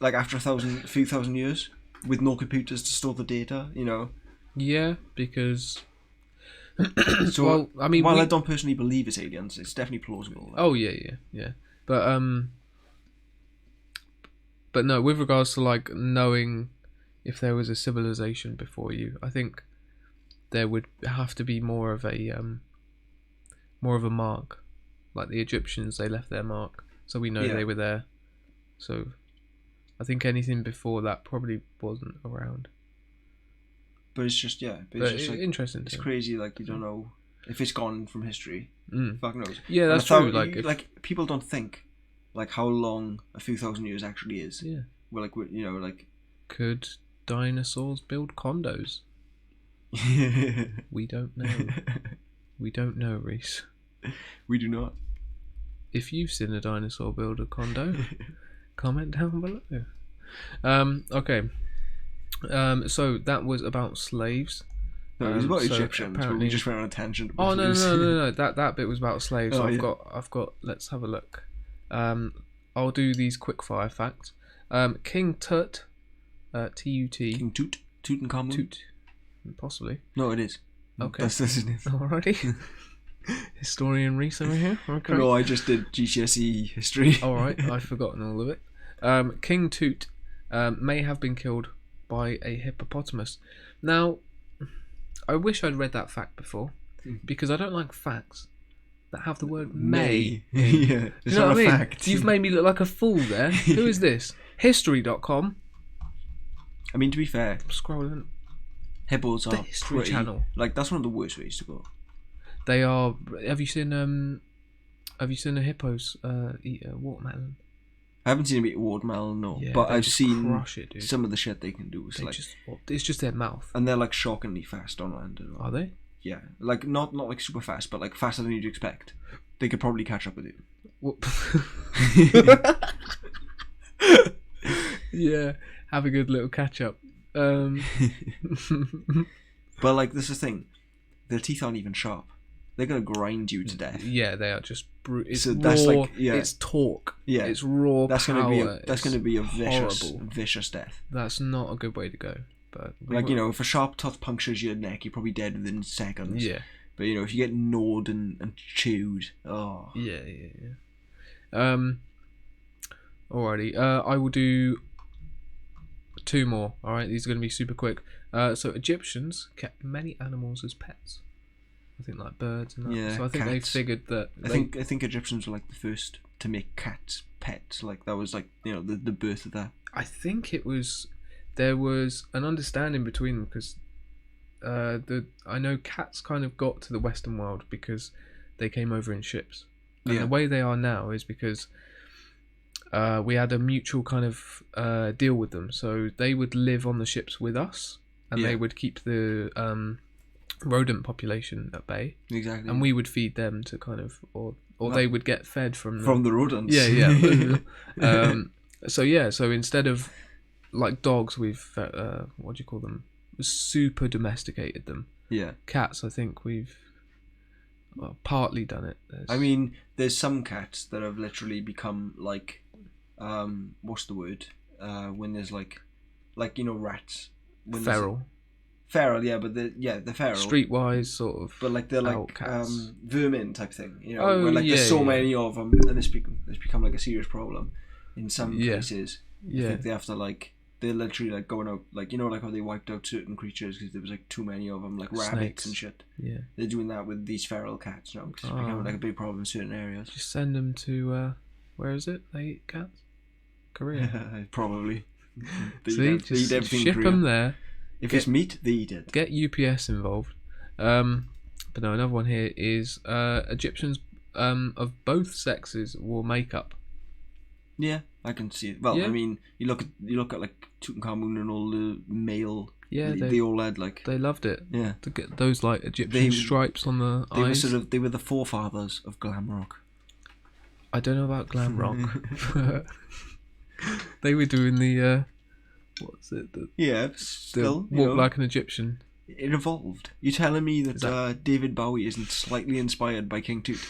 Like after a few thousand years, with no computers to store the data, you know. Yeah, because. So, well, I mean, while I don't personally believe it's aliens, it's definitely plausible. Like. Oh yeah. But no, with regards to like knowing if there was a civilization before you, I think there would have to be more of a mark, like the Egyptians. They left their mark, so we know they were there. So, I think anything before that probably wasn't around. But it's just it's just like interesting. It's crazy. Like you don't know if it's gone from history. Fuck knows. Yeah, that's true. Like people don't think like how long a few thousand years actually is. Yeah. Well, like you know, like could dinosaurs build condos? We don't know. We don't know, Reese. We do not. If you've seen a dinosaur build a condo, comment down below. Okay. So that was about slaves. No, it was about Egyptians. Apparently, we just went on a tangent. Oh no! That bit was about slaves. Oh, I've got. Let's have a look. I'll do these quick fire facts. King Tut, T-U-T. King Tut, Tutankhamun. Tut, possibly. No, it is. Okay. That's his name. Alrighty. Historian Reese over here. Okay. No, I just did GCSE history. All right, I've forgotten all of it. King Tut may have been killed by a hippopotamus. Now, I wish I'd read that fact before, because I don't like facts that have the word may. Yeah, it's not a a fact. You've made me look like a fool there. Who is this? History.com. I mean, to be fair, I'm scrolling. Hippos are History pretty, Channel. Like that's one of the worst ways to go. They are. Have you seen a hippos eat a watermelon? I haven't seen them eat watermelon, no. Yeah, but I've seen dude. some of the shit they can do. It's just their mouth. And they're like shockingly fast on land as well. Are they? Yeah, like not like super fast, but like faster than you'd expect. They could probably catch up with you. Yeah, have a good little catch up. But like this is the thing, their teeth aren't even sharp. They're gonna grind you to death. Yeah, they are just it's so raw. That's like, yeah. It's torque. Yeah, it's raw. That's power. gonna be a horrible. vicious death. That's not a good way to go. But like you know, if a sharp tooth punctures your neck, you're probably dead within seconds. Yeah. But you know, if you get gnawed and chewed, oh. Yeah. Alrighty. I will do 2 more. All right, these are going to be super quick. So Egyptians kept many animals as pets. I think like birds and that. Yeah, so I think cats. they figured that. I think Egyptians were like the first to make cats pets. Like that was like you know the birth of that. I think there was an understanding between them because I know cats kind of got to the Western world because they came over in ships. And the way they are now is because we had a mutual kind of deal with them. So they would live on the ships with us, and they would keep the rodent population at bay. Exactly. And we would feed them to kind of, or they would get fed from the rodents. Yeah. So instead of like dogs, we've what do you call them? Super domesticated them. Yeah. Cats, I think we've partly done it. I mean, there's some cats that have literally become like, what's the word? When there's like you know rats. Feral. Feral, yeah, but they're feral. Streetwise, sort of. But like they're like vermin type thing, you know, where like there's many of them, and it's become like a serious problem in some cases. I think they have to like they're literally like going out like you know like how they wiped out certain creatures because there was like too many of them, like rabbits and shit. Yeah, they're doing that with these feral cats now because it's becoming like a big problem in certain areas. Just send them to where is it? They eat cats. Korea. Probably. They eat everything ship Korea. them there. If it's meat, they eat it. Get UPS involved. But no, another one here is Egyptians of both sexes wore makeup. Yeah, I can see it. Well, Yeah. I mean, you look at like Tutankhamun and all the male. Yeah, they all had like. They loved it. Yeah. To get those like Egyptian stripes on the eyes. They were the forefathers of glam rock. I don't know about glam rock. They were doing the what's it? Still walk like an Egyptian. It evolved. You're telling me that David Bowie isn't slightly inspired by King Tut?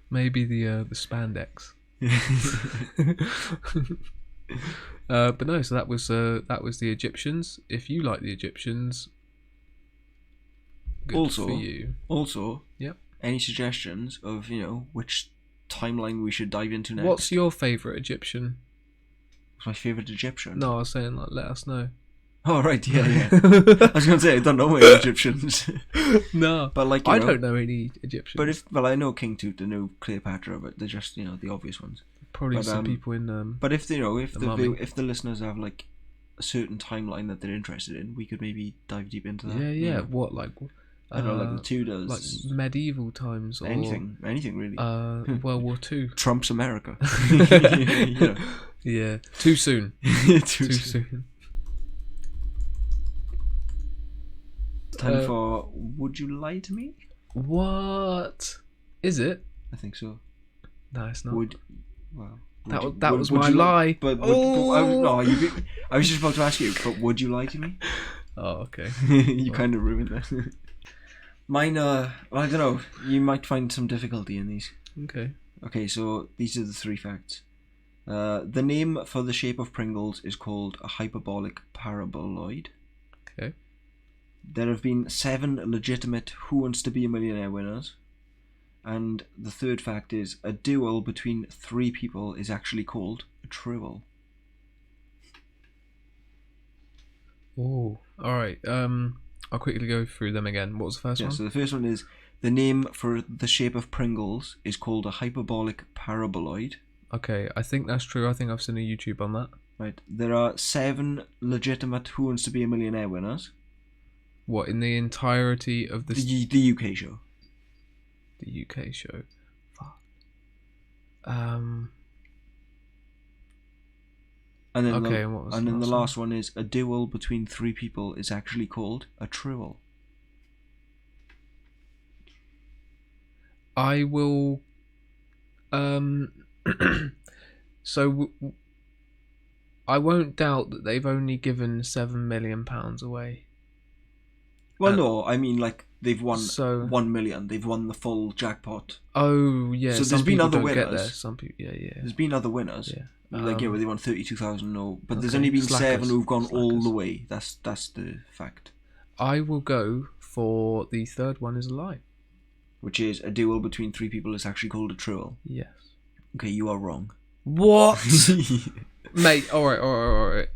Maybe the spandex. But no, so that was the Egyptians. If you like the Egyptians, good for you. Also, yep. Any suggestions of which timeline we should dive into next? What's your favourite Egyptian? What's my favourite Egyptian? No, I was saying like let us know. Oh right, yeah. I was gonna say I don't know any Egyptians. No, but like I don't know any Egyptians. But I know King Tut, I know Cleopatra, but they're just the obvious ones. Probably some people in. But if if the listeners have like a certain timeline that they're interested in, we could maybe dive deep into that. Yeah. What like? I don't know, like the Tudors, like medieval times, or anything really. World War II. Trump's America. Yeah, too soon. Too soon. Time for Would You Lie to Me? What is it? I think so. No, it's not. That was my lie. But I was just about to ask you. But would you lie to me? Oh, okay. You kind of ruined that. Mine. I don't know. You might find some difficulty in these. Okay. Okay. So these are the 3 facts. The name for the shape of Pringles is called a hyperbolic paraboloid. Okay. There have been 7 legitimate Who Wants to Be a Millionaire winners. And the 3rd fact is a duel between 3 people is actually called a truel. Oh, all right. I'll quickly go through them again. What was the first one? So the first one is the name for the shape of Pringles is called a hyperbolic paraboloid. Okay, I think that's true. I think I've seen a YouTube on that. Right. There are 7 legitimate Who Wants to Be a Millionaire winners. What, in the entirety of the UK show? The UK show. Fuck. And then the last one is a duel between 3 people is actually called a truel. I will. So I won't doubt that they've only given £7 million away. Well, no, I mean like they've won 1 million. They've won the full jackpot. Oh yeah. So there's been other winners. Get there. Some people, yeah. There's been other winners. Yeah. Where they won 32,000. No, but there's only been 7 who've gone all the way. That's the fact. I will go for the 3rd one is a lie. Which is a duel between 3 people is actually called a truel. Yes. Okay, you are wrong. What? Mate, all right.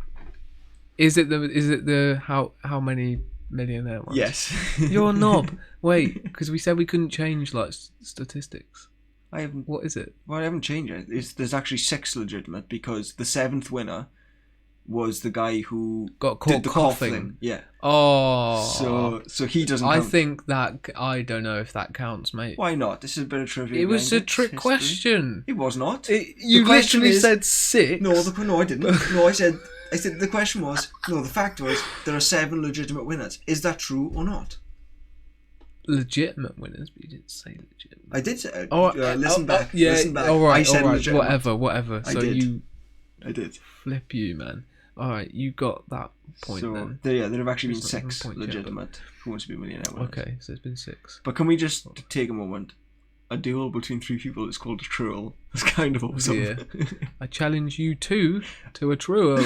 Is it the how many millionaire ones? Yes. You're a knob. Wait, because we said we couldn't change like statistics. I haven't. What is it? Well, I haven't changed it. There's actually 6 legitimate because the 7th winner was the guy who got caught did the coughing. Yeah. Oh. So he doesn't. I count. think that I don't know if that counts, mate. Why not? This is a bit of trivia. It was a trick question. It was not. You literally said 6. No, I didn't. No, I said the question was no. The fact was there are 7 legitimate winners. Is that true or not? Legitimate winners, but you didn't say legitimate. I did say. Listen back. Yeah. Listen back. All right. I said legitimate. Whatever. I So did. I did. Flip you, man. All right, you got that point then. There have actually been 6 legitimate Who Wants to Be a Millionaire winners. Okay, so it's been 6. But can we just take a moment? A duel between 3 people is called a truel. It's kind of awesome. Yeah. I challenge you two to a truel.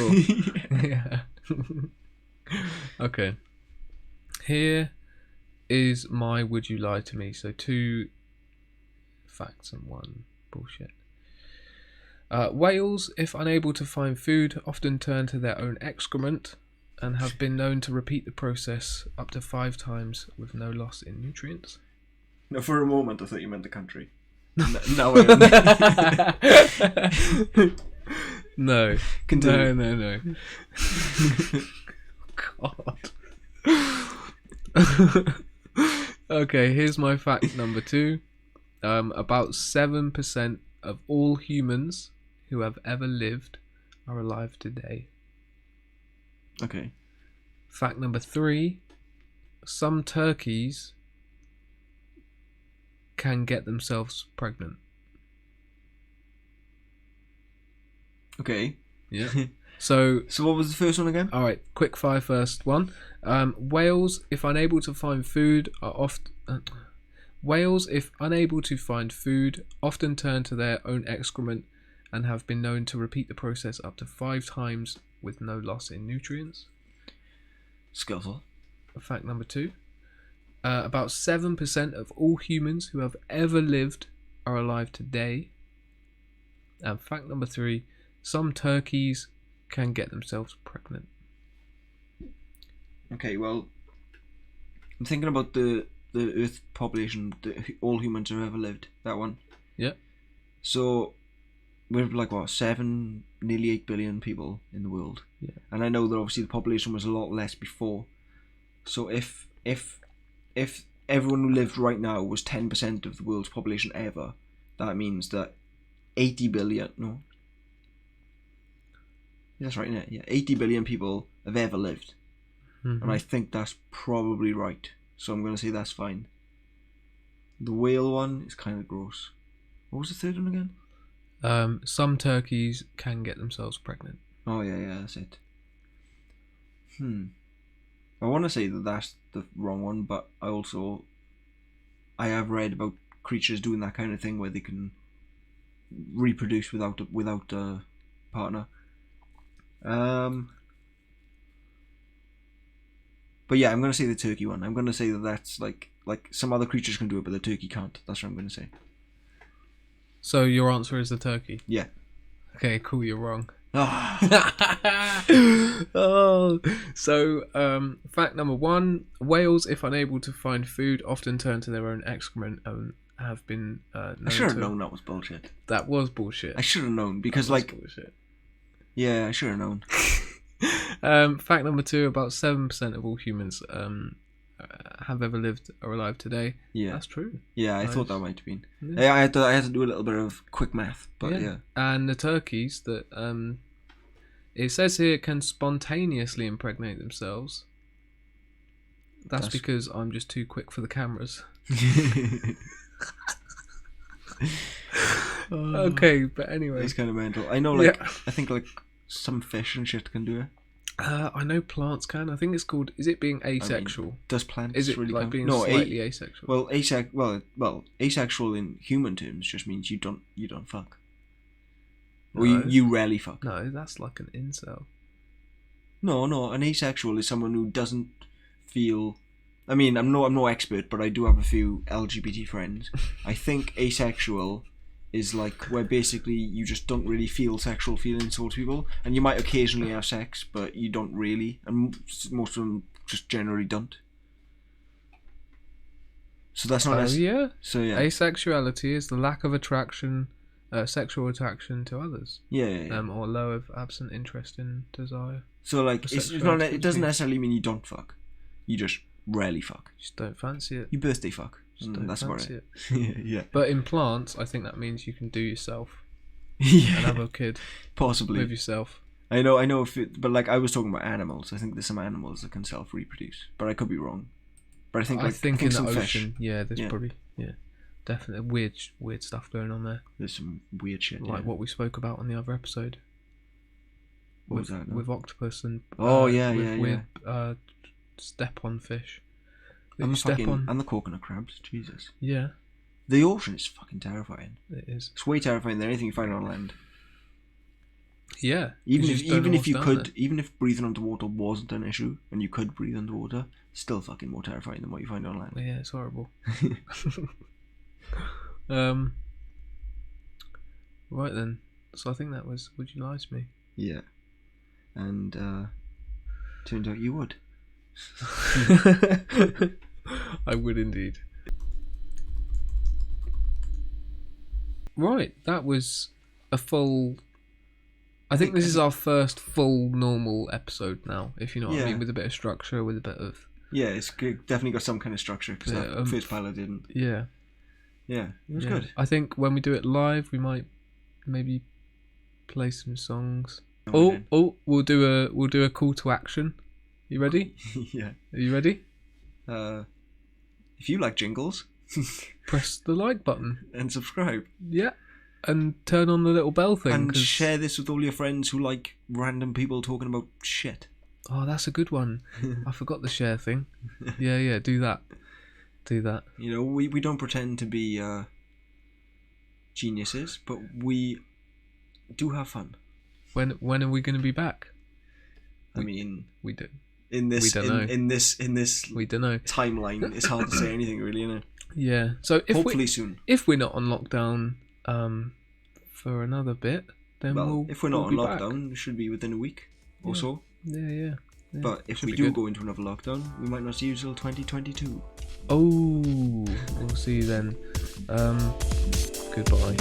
Yeah. Okay. Here is my Would You Lie to Me? So 2 facts and 1 bullshit. Whales, if unable to find food, often turn to their own excrement and have been known to repeat the process up to 5 times with no loss in nutrients. No, for a moment I thought you meant the country. No, I No. Continue. No. God. Okay, here's my fact number 2. About 7% of all humans who have ever lived are alive today. Okay. Fact number 3. Some turkeys can get themselves pregnant. Okay. Yeah. So what was the first one again? all right, quick fire first one. Whales, if unable to find food, often turn to their own excrement and have been known to repeat the process up to 5 times with no loss in nutrients. Scuffle. Fact number 2. About 7% of all humans who have ever lived are alive today. And fact number 3. Some turkeys can get themselves pregnant. Okay, well, I'm thinking about the Earth population, all humans who have ever lived. That one. Yeah. So we're like what, 7, nearly 8 billion people in the world. Yeah. And I know that obviously the population was a lot less before. So if everyone who lived right now was 10% of the world's population ever, that means that 80 billion. No. That's right, isn't it? Yeah, 80 billion people have ever lived. Mm-hmm. And I think that's probably right. So I'm going to say that's fine. The whale one is kind of gross. What was the third one again? Some turkeys can get themselves pregnant. Oh, yeah, that's it. I want to say that that's the wrong one, but I have read about creatures doing that kind of thing where they can reproduce without a partner. But yeah, I'm going to say the turkey one. I'm going to say that's like some other creatures can do it, but the turkey can't. That's what I'm going to say. So your answer is the turkey? Yeah. Okay, cool, you're wrong. Oh. So, fact number 1. Whales, if unable to find food, often turn to their own excrement and have been known I should have known that was bullshit. That was bullshit. I should have known, because bullshit. Yeah, I should have known. Fact number 2. About 7% of all humans have ever lived or alive today. Yeah, that's true. Yeah, I thought that might have been. Yeah. I had to do a little bit of quick math, but yeah. And the turkeys that it says here can spontaneously impregnate themselves. That's because I'm just too quick for the cameras. Okay, but anyway, it's kind of mental. I know, I think some fish and shit can do it. I know plants can. I think it's called. Is it being asexual? I mean, does plants is it really like count? being slightly asexual? Well, asexual in human terms just means you don't fuck. No. Or you rarely fuck. No, that's like an incel. No. An asexual is someone who doesn't feel. I mean, I'm no expert, but I do have a few LGBT friends. I think asexual is like where basically you just don't really feel sexual feelings towards people, and you might occasionally have sex, but you don't really, and most of them just generally don't. So that's not. Yeah. So yeah. Asexuality is the lack of attraction, sexual attraction to others. Yeah. Or low of absent interest in desire. So it's not. It doesn't necessarily mean you don't fuck. You just rarely fuck. Just don't fancy it. You birthday fuck. That's about it. Yeah. But in plants, I think that means you can do yourself. Yeah. And have a kid. Possibly. With yourself. I know. But I was talking about animals. I think there's some animals that can self-reproduce, but I could be wrong. But I think in some the fish. ocean, there's probably definitely weird stuff going on there. There's some weird shit. Like what we spoke about on the other episode. What was that? No? With octopus and weird step-on fish. And the coconut crabs. Jesus. Yeah. The ocean is fucking terrifying. It is. It's way terrifying than anything you find on land. Yeah. Even if breathing underwater wasn't an issue and you could breathe underwater, it's still fucking more terrifying than what you find on land. Yeah, it's horrible. Right then. So I think that was Would You Lie to Me? Yeah. And turned out you would. I would indeed. Right, that was a full I think this is our first full normal episode now, if you know what I mean, with a bit of structure, with a bit of... Yeah, it's definitely got some kind of structure, because that first pilot didn't. Yeah. Yeah, it was good. I think when we do it live, we might maybe play some songs. We'll do a call to action. You ready? Yeah. Are you ready? If you like jingles, press the like button and subscribe. Yeah. And turn on the little bell thing. And share this with all your friends who like random people talking about shit. Oh, that's a good one. I forgot the share thing. Yeah, do that. Do that. You know, we don't pretend to be geniuses, but we do have fun. When are we going to be back? I mean, we do. In this we don't know timeline, it's hard to say anything really, isn't it? Yeah. So hopefully soon. If we're not on lockdown for another bit, then if we're not on lockdown, it should be within a week or so. Yeah. But if we do go into another lockdown, we might not see you till 2022. Oh, we'll see you then. Goodbye.